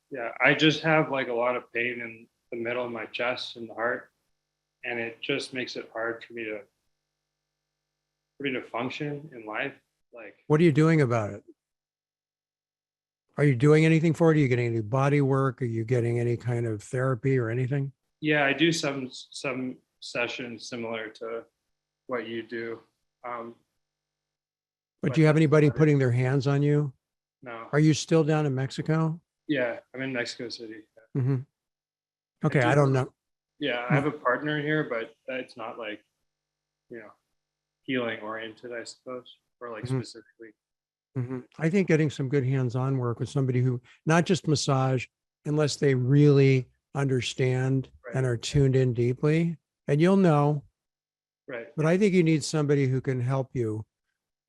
Yeah, I just have like a lot of pain in the middle of my chest and the heart, and it just makes it hard for me to function in life. Like, What are you doing about it? Are you doing anything for it? Are you getting any body work? Are you getting any kind of therapy or anything? yeah, I do some sessions similar to what you do. But do you have anybody putting their hands on you? No. Are you still down in Mexico? Yeah, I'm in Mexico City. Mm-hmm. Okay, I don't know. Yeah, I have a partner here, but it's not like, healing oriented, I suppose, or like specifically. Mm-hmm. I think getting some good hands-on work with somebody who, not just massage, unless they really understand and are tuned in deeply, and you'll know Right. But I think you need somebody who can help you,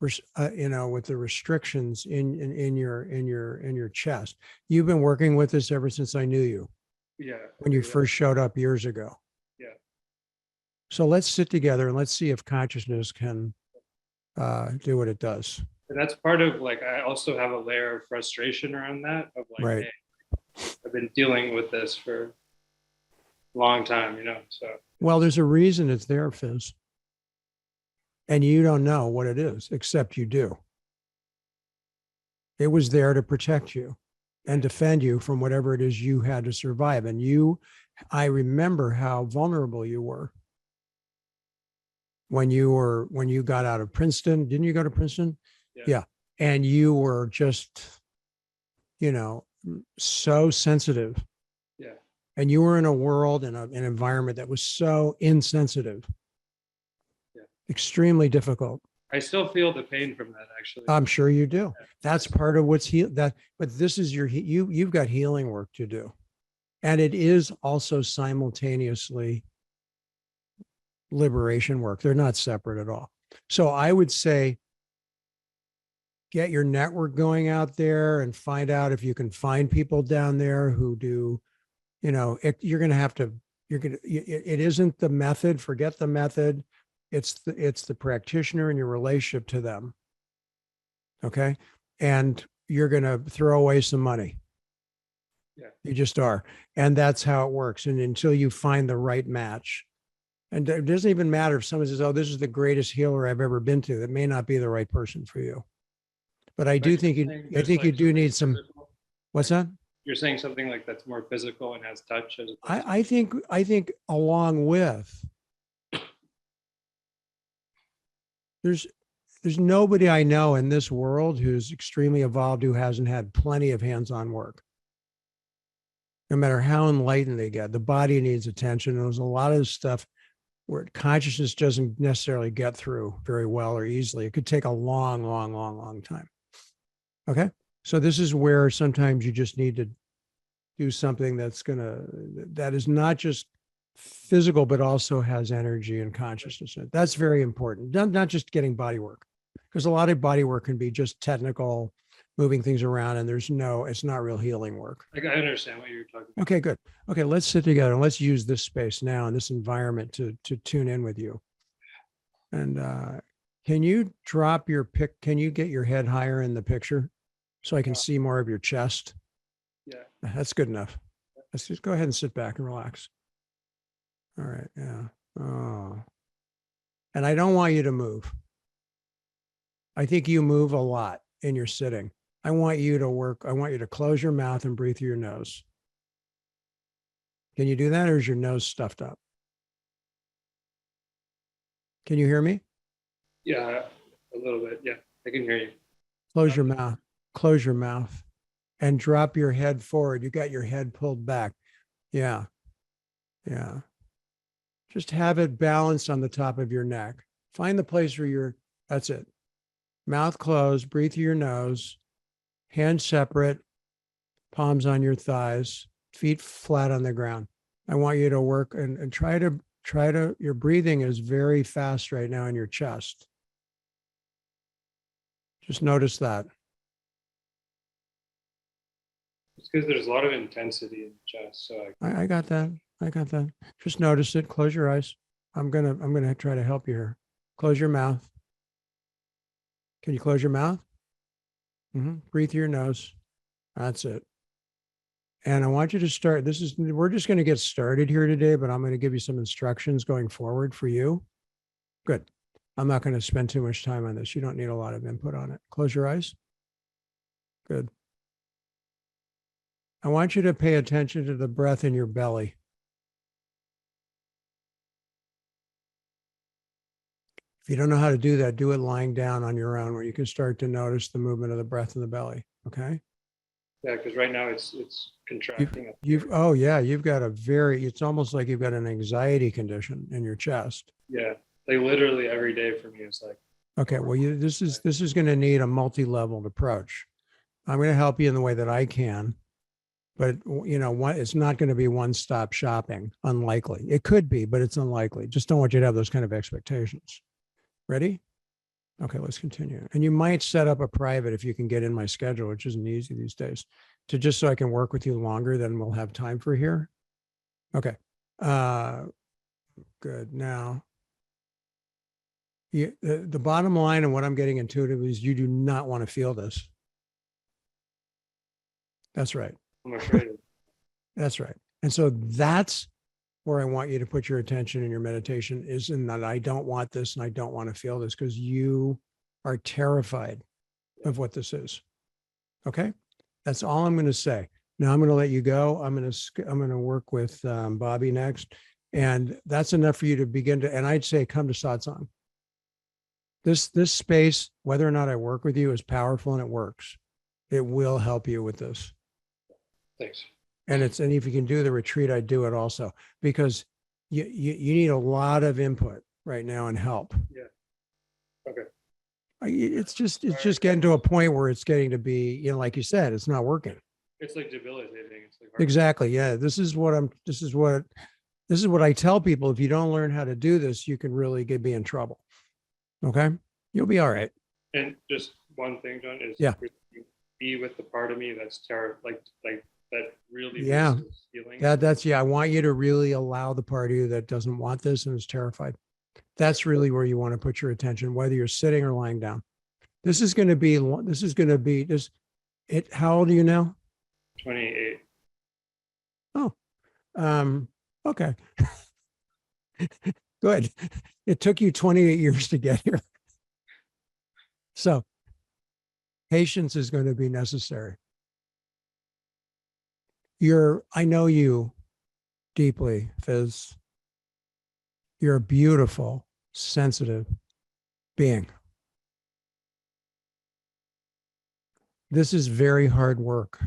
with the restrictions in your chest. You've been working with this ever since I knew you, Yeah. when you exactly. first showed up years ago. Yeah. So let's sit together and let's see if consciousness can do what it does. And that's part of, like, I also have a layer of frustration around that, of like, Right. hey, I've been dealing with this for a long time, so. Well, there's a reason it's there, Fizz. And you don't know what it is, except you do. It was there to protect you and defend you from whatever it is you had to survive. And I remember how vulnerable you were when you got out of Princeton. Didn't you go to Princeton? Yeah. And you were just, so sensitive. Yeah. And you were in a world and an environment that was so insensitive. Yeah. Extremely difficult. I still feel the pain from that, actually. I'm sure you do. That's part of what's but this is you've got healing work to do. And it is also simultaneously liberation work. They're not separate at all. So I would say, get your network going out there and find out if you can find people down there who do, you're going to have to, it isn't the method, forget the method. It's the practitioner and your relationship to them. Okay. And you're going to throw away some money. Yeah. You just are. And that's how it works. And until you find the right match, and it doesn't even matter if someone says, oh, this is the greatest healer I've ever been to. That may not be the right person for you. But I do think you do need some, physical. What's that? You're saying something like that's more physical and has touch as opposed I think along with, there's nobody I know in this world who's extremely evolved who hasn't had plenty of hands-on work. No matter how enlightened they get, the body needs attention. There's a lot of this stuff where consciousness doesn't necessarily get through very well or easily. It could take a long, long, long, long time. Okay. So this is where sometimes you just need to do something that is not just physical, but also has energy and consciousness in it. That's very important. Not just getting body work, because a lot of body work can be just technical, moving things around, and it's not real healing work. Like, I understand what you're talking about. Okay, good. Okay, let's sit together and let's use this space now and this environment to tune in with you. And can you drop your can you get your head higher in the picture so I can see more of your chest? Yeah. That's good enough. Let's just go ahead and sit back and relax. All right. Yeah. Oh. And I don't want you to move. I think you move a lot in your sitting. I want you to close your mouth and breathe through your nose. Can you do that, or is your nose stuffed up? Can you hear me? Yeah, a little bit. Yeah, I can hear you. Close your mouth. Close your mouth and drop your head forward. You got your head pulled back. Yeah. Yeah. Just have it balanced on the top of your neck. Find the place where that's it. Mouth closed, breathe through your nose, hands separate, palms on your thighs, feet flat on the ground. I want you to work and try to, your breathing is very fast right now in your chest. Just notice that. It's because there's a lot of intensity in the chest. So I got that. I got that. Just notice it. Close your eyes. I'm gonna try to help you here. Close your mouth. Can you close your mouth? Breathe through your nose. That's it. And I want you to start. We're just going to get started here today, but I'm going to give you some instructions going forward for you. Good. I'm not going to spend too much time on this. You don't need a lot of input on it. Close your eyes. Good. I want you to pay attention to the breath in your belly. If you don't know how to do that, do it lying down on your own, where you can start to notice the movement of the breath in the belly. Okay. yeah, because right now it's contracting. You've got it's almost like you've got an anxiety condition in your chest. Yeah, like literally every day for me is like. Okay, well, this is going to need a multi-leveled approach. I'm going to help you in the way that I can. But it's not going to be one-stop shopping. Unlikely. It could be, but it's unlikely. Just don't want you to have those kind of expectations. Ready? Okay, let's continue. And you might set up a private if you can get in my schedule, which isn't easy these days, to just so I can work with you longer than we'll have time for here. Okay. Good. Now, the bottom line and what I'm getting intuitively is you do not want to feel this. That's right. I'm afraid of. That's right. And so that's where I want you to put your attention in your meditation, is in that I don't want this and I don't want to feel this, because you are terrified of what this is. Okay. That's all I'm going to say. Now I'm going to let you go. I'm going to work with Bobby next. And that's enough for you to begin to, and I'd say come to satsang. This space, whether or not I work with you, is powerful and it works. It will help you with this. Thanks. And if you can do the retreat, I'd do it also, because you need a lot of input right now and help. Yeah. Okay. It's just getting to a point where it's getting to be, like you said, it's not working. It's like debilitating. It's like Exactly. Yeah. This is what I tell people. If you don't learn how to do this, you can really be in trouble. Okay. You'll be all right. And just one thing, John, is be with the part of me that's like that really feeling. I want you to really allow the part of you that doesn't want this and is terrified. That's really where you want to put your attention, whether you're sitting or lying down. This is going to be how old are you now? 28. Oh, okay. Good. It took you 28 years to get here. So patience is going to be necessary. I know you deeply, Fizz. You're a beautiful, sensitive being. This is very hard work.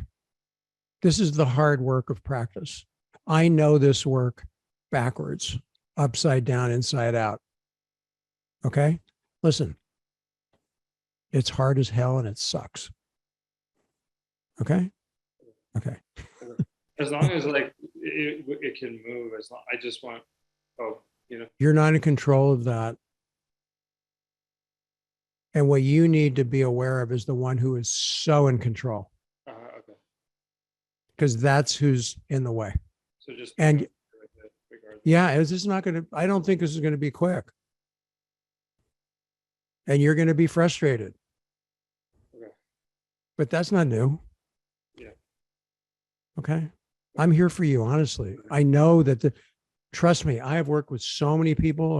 This is the hard work of practice. I know this work backwards, upside down, inside out. Okay? Listen, it's hard as hell and it sucks. Okay? Okay. As long as it can move, I just want, You're not in control of that. And what you need to be aware of is the one who is so in control. Okay. Because that's who's in the way. So just and I don't think this is going to be quick. And you're going to be frustrated. Okay. But that's not new. Yeah. Okay. I'm here for you, honestly. I know that trust me, I have worked with so many people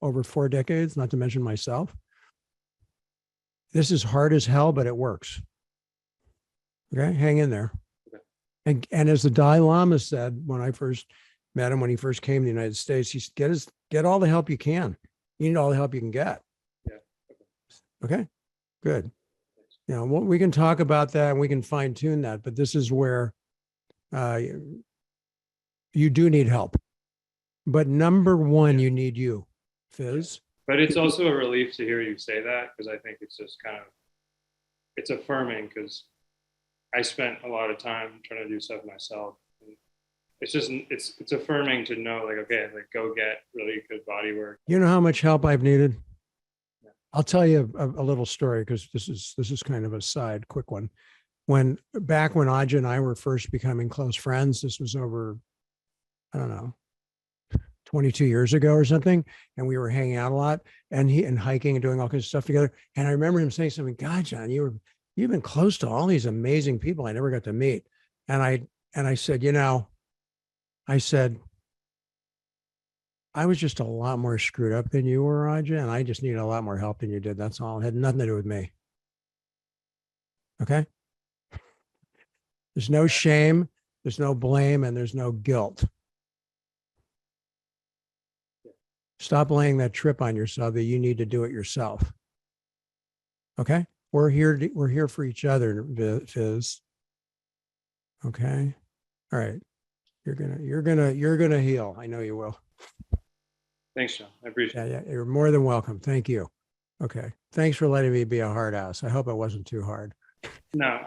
over 4 decades, not to mention myself. This is hard as hell, but it works. Okay. Hang in there. Okay. And as the Dalai Lama said, when I first met him, when he first came to the United States, he said, get all the help you can. You need all the help you can get. Yeah. Okay. Good. We can talk about that and we can fine tune that, but this is where you do need help. But number one, you need you, Fizz. But it's also a relief to hear you say that, because I think it's just it's affirming, because I spent a lot of time trying to do stuff myself. And it's affirming to know, go get really good body work. You know how much help I've needed? Yeah. I'll tell you a little story, because this is kind of a side, quick one. Back when Aja and I were first becoming close friends, this was over, I don't know, 22 years ago or something. And we were hanging out a lot and hiking and doing all kinds of stuff together. And I remember him saying something, God, John, you've been close to all these amazing people I never got to meet. And I said, I was just a lot more screwed up than you were, Aja, and I just needed a lot more help than you did. That's all. It had nothing to do with me. Okay? There's no shame, there's no blame, and there's no guilt. Stop laying that trip on yourself that you need to do it yourself. Okay? We're here for each other, Fizz. Okay? All right. You're gonna heal. I know you will. Thanks, John. I appreciate it. Yeah, you're more than welcome. Thank you. Okay. Thanks for letting me be a hard ass. I hope it wasn't too hard. No,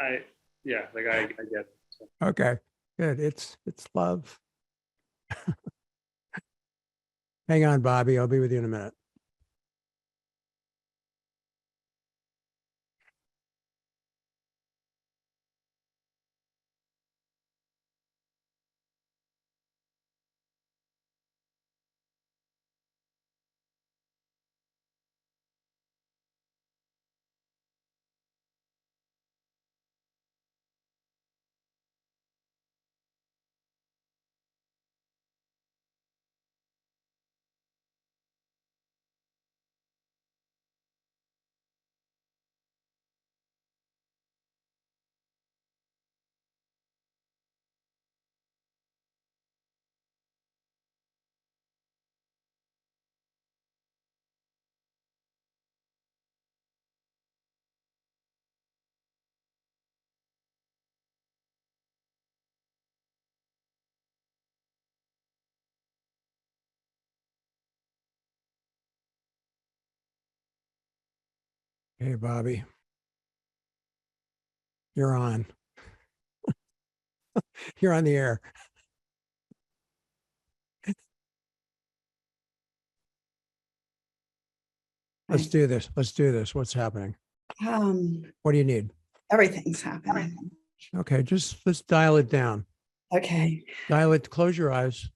I get it. So. Okay, good. It's love. Hang on, Bobby. I'll be with you in a minute. Hey, Bobby. You're on. You're on the air. Let's do this. Let's do this. What's happening? What do you need? Everything's happening. Okay, let's dial it down. Okay. Dial it, close your eyes.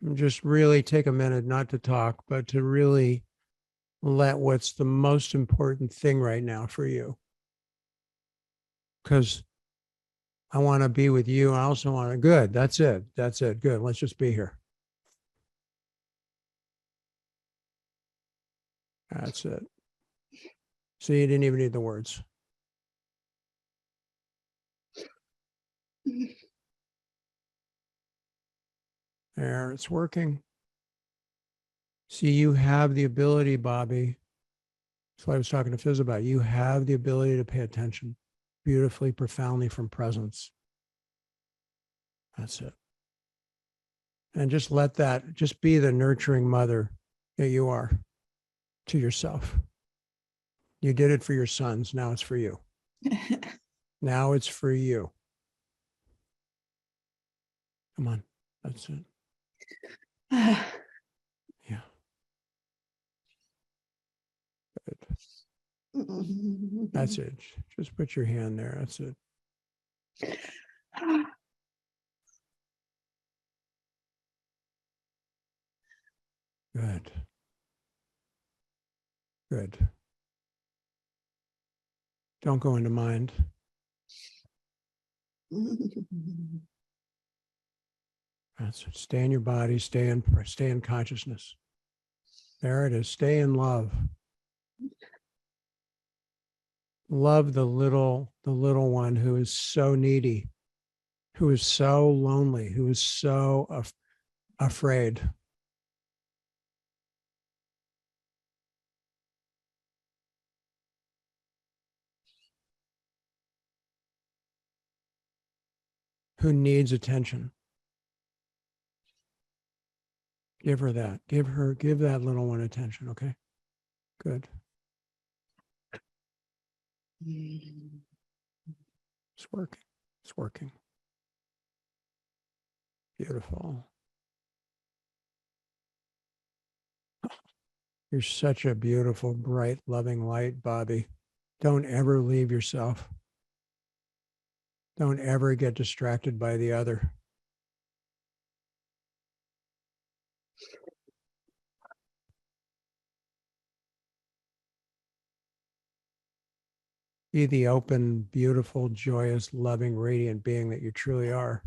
And just really take a minute not to talk, but to really let what's the most important thing right now for you. Because I want to be with you. I also want to, good. That's it. That's it. Good. Let's just be here. That's it. So you didn't even need the words. There, it's working. See, you have the ability, Bobby. That's what I was talking to Fizz about. You have the ability to pay attention beautifully, profoundly from presence. That's it. And just let that, just be the nurturing mother that you are to yourself. You did it for your sons. Now it's for you. Now it's for you. Come on. That's it. Yeah. Good. That's it. Just put your hand there. That's it. Good. Good. Don't go into mind. That's it. Stay in your body. Stay in consciousness. There it is. Stay in love. Love the little one who is so needy, who is so lonely, who is so afraid. Who needs attention. Give her that. Give that little one attention, okay? Good. It's working. It's working. Beautiful. You're such a beautiful, bright, loving light, Bobby. Don't ever leave yourself. Don't ever get distracted by the other. Be the open, beautiful, joyous, loving, radiant being that you truly are.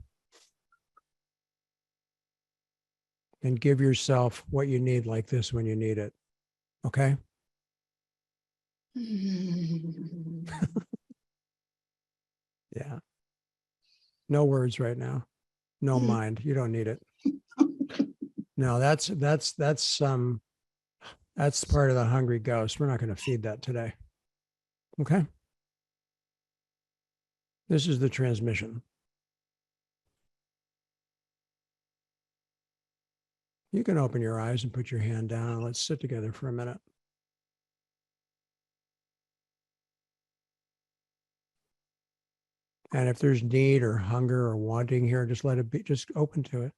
And give yourself what you need like this when you need it. Okay? Yeah. No words right now. No mind. You don't need it. No, that's part of the hungry ghost. We're not going to feed that today. Okay? This is the transmission. You can open your eyes and put your hand down and let's sit together for a minute. And if there's need or hunger or wanting here, just let it be, just open to it.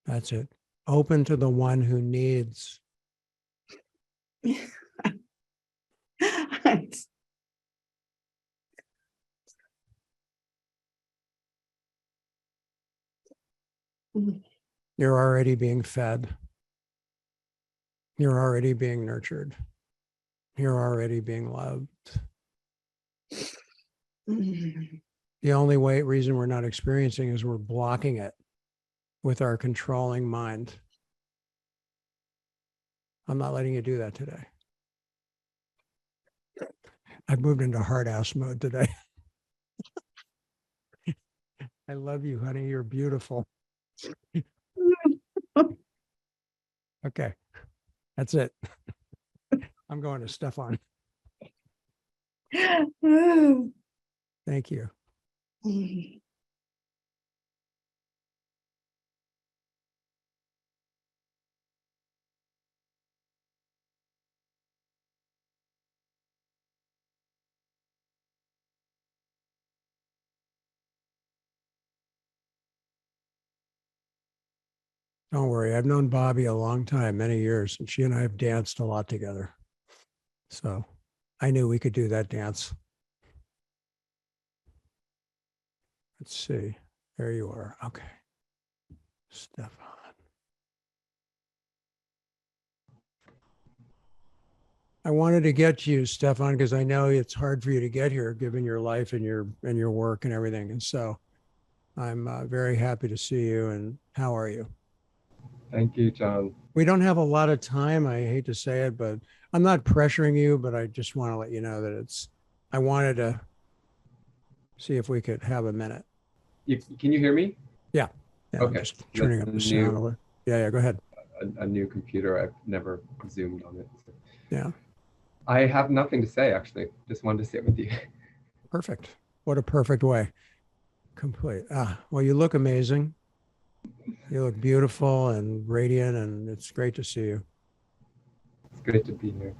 That's it. Open to the one who needs. You're already being fed. You're already being nurtured. You're already being loved. The only reason we're not experiencing is we're blocking it with our controlling mind. I'm not letting you do that today. I've moved into hard ass mode today. I love you, honey. You're beautiful. Okay, that's it. I'm going to Stefan. Thank you. Don't worry. I've known Bobby a long time, many years, and she and I have danced a lot together. So I knew we could do that dance. Let's see. There you are. Okay. Stefan. I wanted to get to you, Stefan, because I know it's hard for you to get here, given your life and your work and everything. And so I'm very happy to see you. And how are you? Thank you, John. We don't have a lot of time. I hate to say it, but I'm not pressuring you, but I just want to let you know that I wanted to see if we could have a minute. Can you hear me? Yeah. Okay. I'm just turning up the sound a little. Yeah, go ahead. A new computer. I've never zoomed on it. So. Yeah. I have nothing to say, actually. Just wanted to sit with you. Perfect. What a perfect way. Complete. Well, you look amazing. You look beautiful and radiant, and it's great to see you. It's great to be here.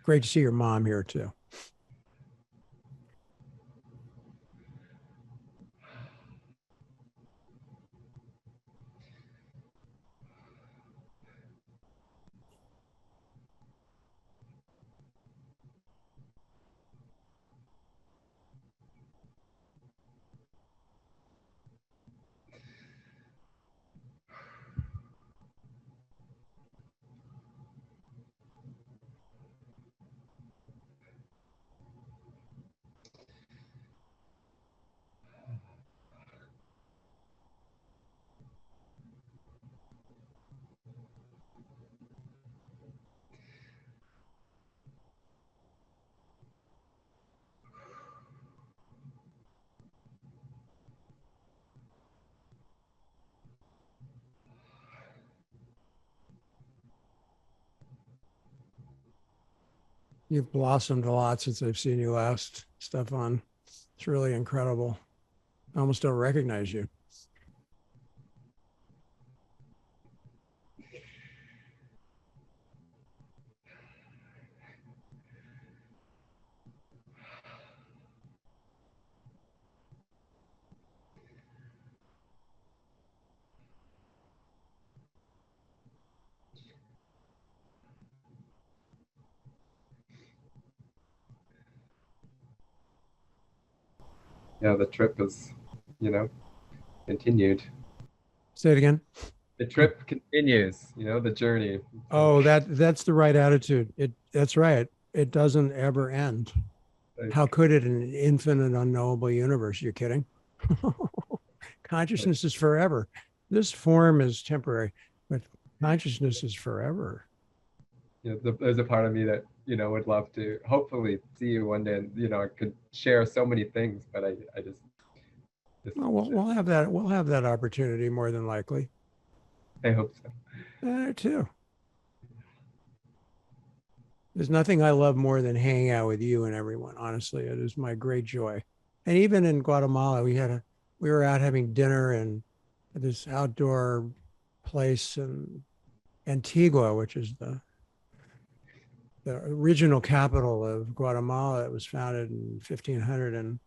Great to see your mom here, too. You've blossomed a lot since I've seen you last, Stefan. It's really incredible. I almost don't recognize you. Yeah, the trip is, continued. Say it again. The trip continues, the journey. Oh, that's the right attitude. That's right. It doesn't ever end. How could it in an infinite, unknowable universe? You're kidding? Consciousness is forever. This form is temporary, but consciousness is forever. There's a part of me that, would love to hopefully see you one day and, I could share so many things, but I just Well, we'll have that opportunity more than likely. I hope so. Too. There's nothing I love more than hanging out with you and everyone. Honestly, it is my great joy. And even in Guatemala, we were out having dinner in this outdoor place in Antigua, which is the the original capital of Guatemala. It was founded in 1500,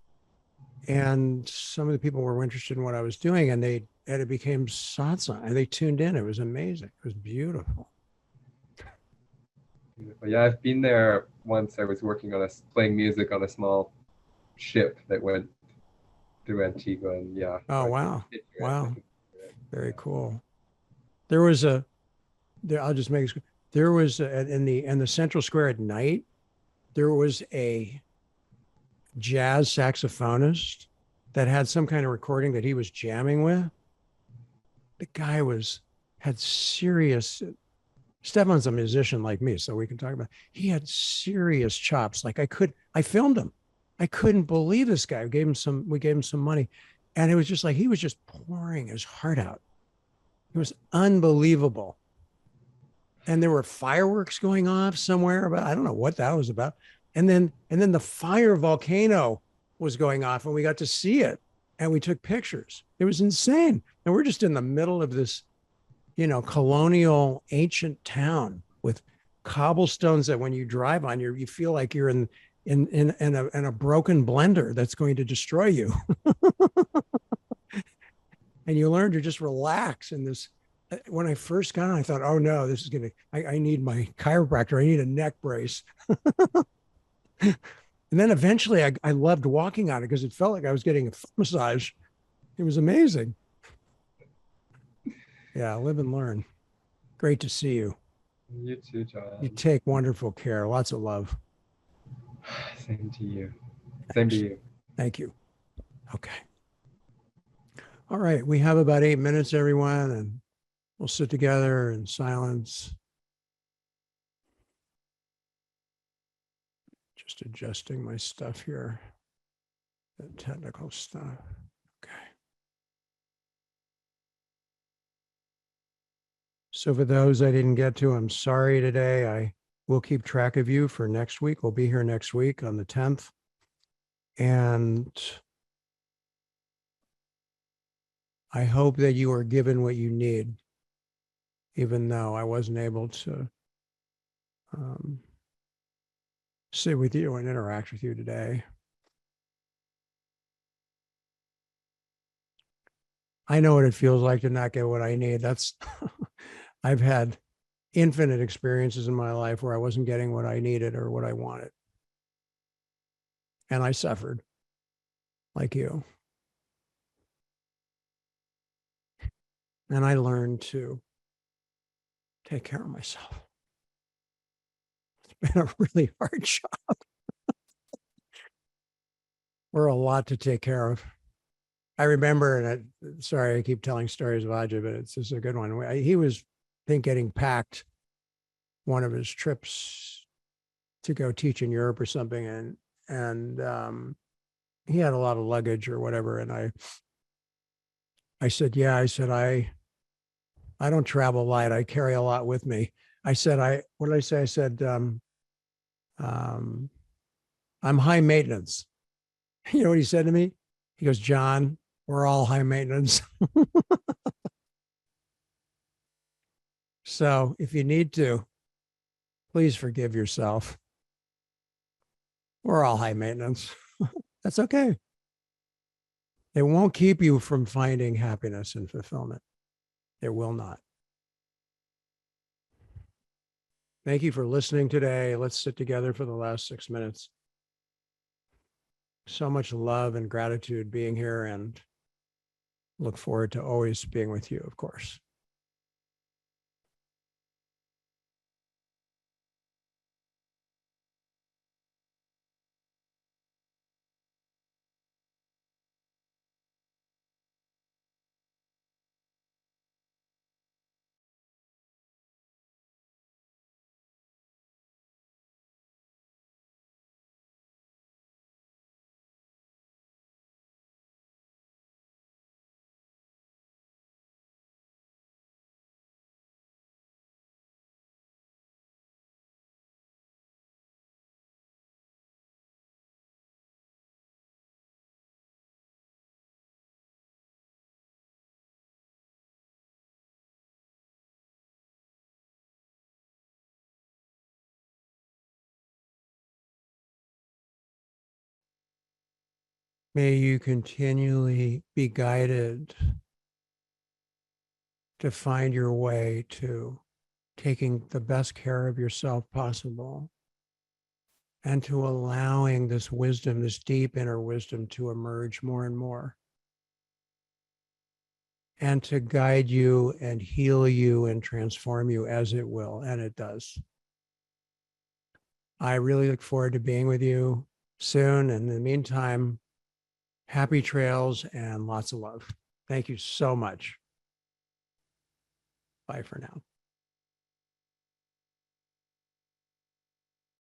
and some of the people were interested in what I was doing, and it became satsang, and they tuned in. It was amazing. It was beautiful. Beautiful. Yeah, I've been there once. I was working on playing music on a small ship that went through Antigua, and yeah. Oh, I wow. could picture it. Wow. I could picture it. Very cool. There was I'll just make it, there was in the central square at night, there was a jazz saxophonist that had some kind of recording that he was jamming with. The guy had serious. Stefan's a musician like me, so we can talk about. He had serious chops. Like I filmed him. I couldn't believe this guy. We gave him some money, and it was just like he was just pouring his heart out. It was unbelievable. And there were fireworks going off somewhere, but I don't know what that was about. And then the fire volcano was going off, and we got to see it, and we took pictures. It was insane. And we're just in the middle of this, colonial ancient town with cobblestones that when you drive on, you feel like you're in a broken blender that's going to destroy you. And you learn to just relax in this. When I first got on, I thought, oh no, this is going to, I need my chiropractor. I need a neck brace. And then eventually I loved walking on it because it felt like I was getting a foot massage. It was amazing. Yeah, live and learn. Great to see you. You too, John. You take wonderful care. Lots of love. Same to you. Same to you. Thank you. Okay. All right. We have about 8 minutes, everyone, and we'll sit together in silence. Just adjusting my stuff here, the technical stuff. Okay. So for those I didn't get to, I'm sorry today. I will keep track of you for next week. We'll be here next week on the 10th. And I hope that you are given what you need, even though I wasn't able to sit with you and interact with you today. I know what it feels like to not get what I need. I've had infinite experiences in my life where I wasn't getting what I needed or what I wanted. And I suffered like you. And I learned to take care of myself. It's been a really hard job. We're a lot to take care of. I remember, and sorry, I keep telling stories of Ajay, but it's just a good one. He was, I think, getting packed one of his trips to go teach in Europe or something, and he had a lot of luggage or whatever. And I said, yeah, I don't travel light. I carry a lot with me. I said, what did I say? I said, I'm high maintenance. You know what he said to me? He goes, John, we're all high maintenance. So if you need to, please forgive yourself. We're all high maintenance. That's okay. It won't keep you from finding happiness and fulfillment. It will not. Thank you for listening today. Let's sit together for the last 6 minutes. So much love and gratitude being here, and look forward to always being with you, of course. May you continually be guided to find your way to taking the best care of yourself possible and to allowing this wisdom, this deep inner wisdom, to emerge more and more and to guide you and heal you and transform you as it will, and it does. I really look forward to being with you soon. And in the meantime, happy trails and lots of love. Thank you so much. Bye for now.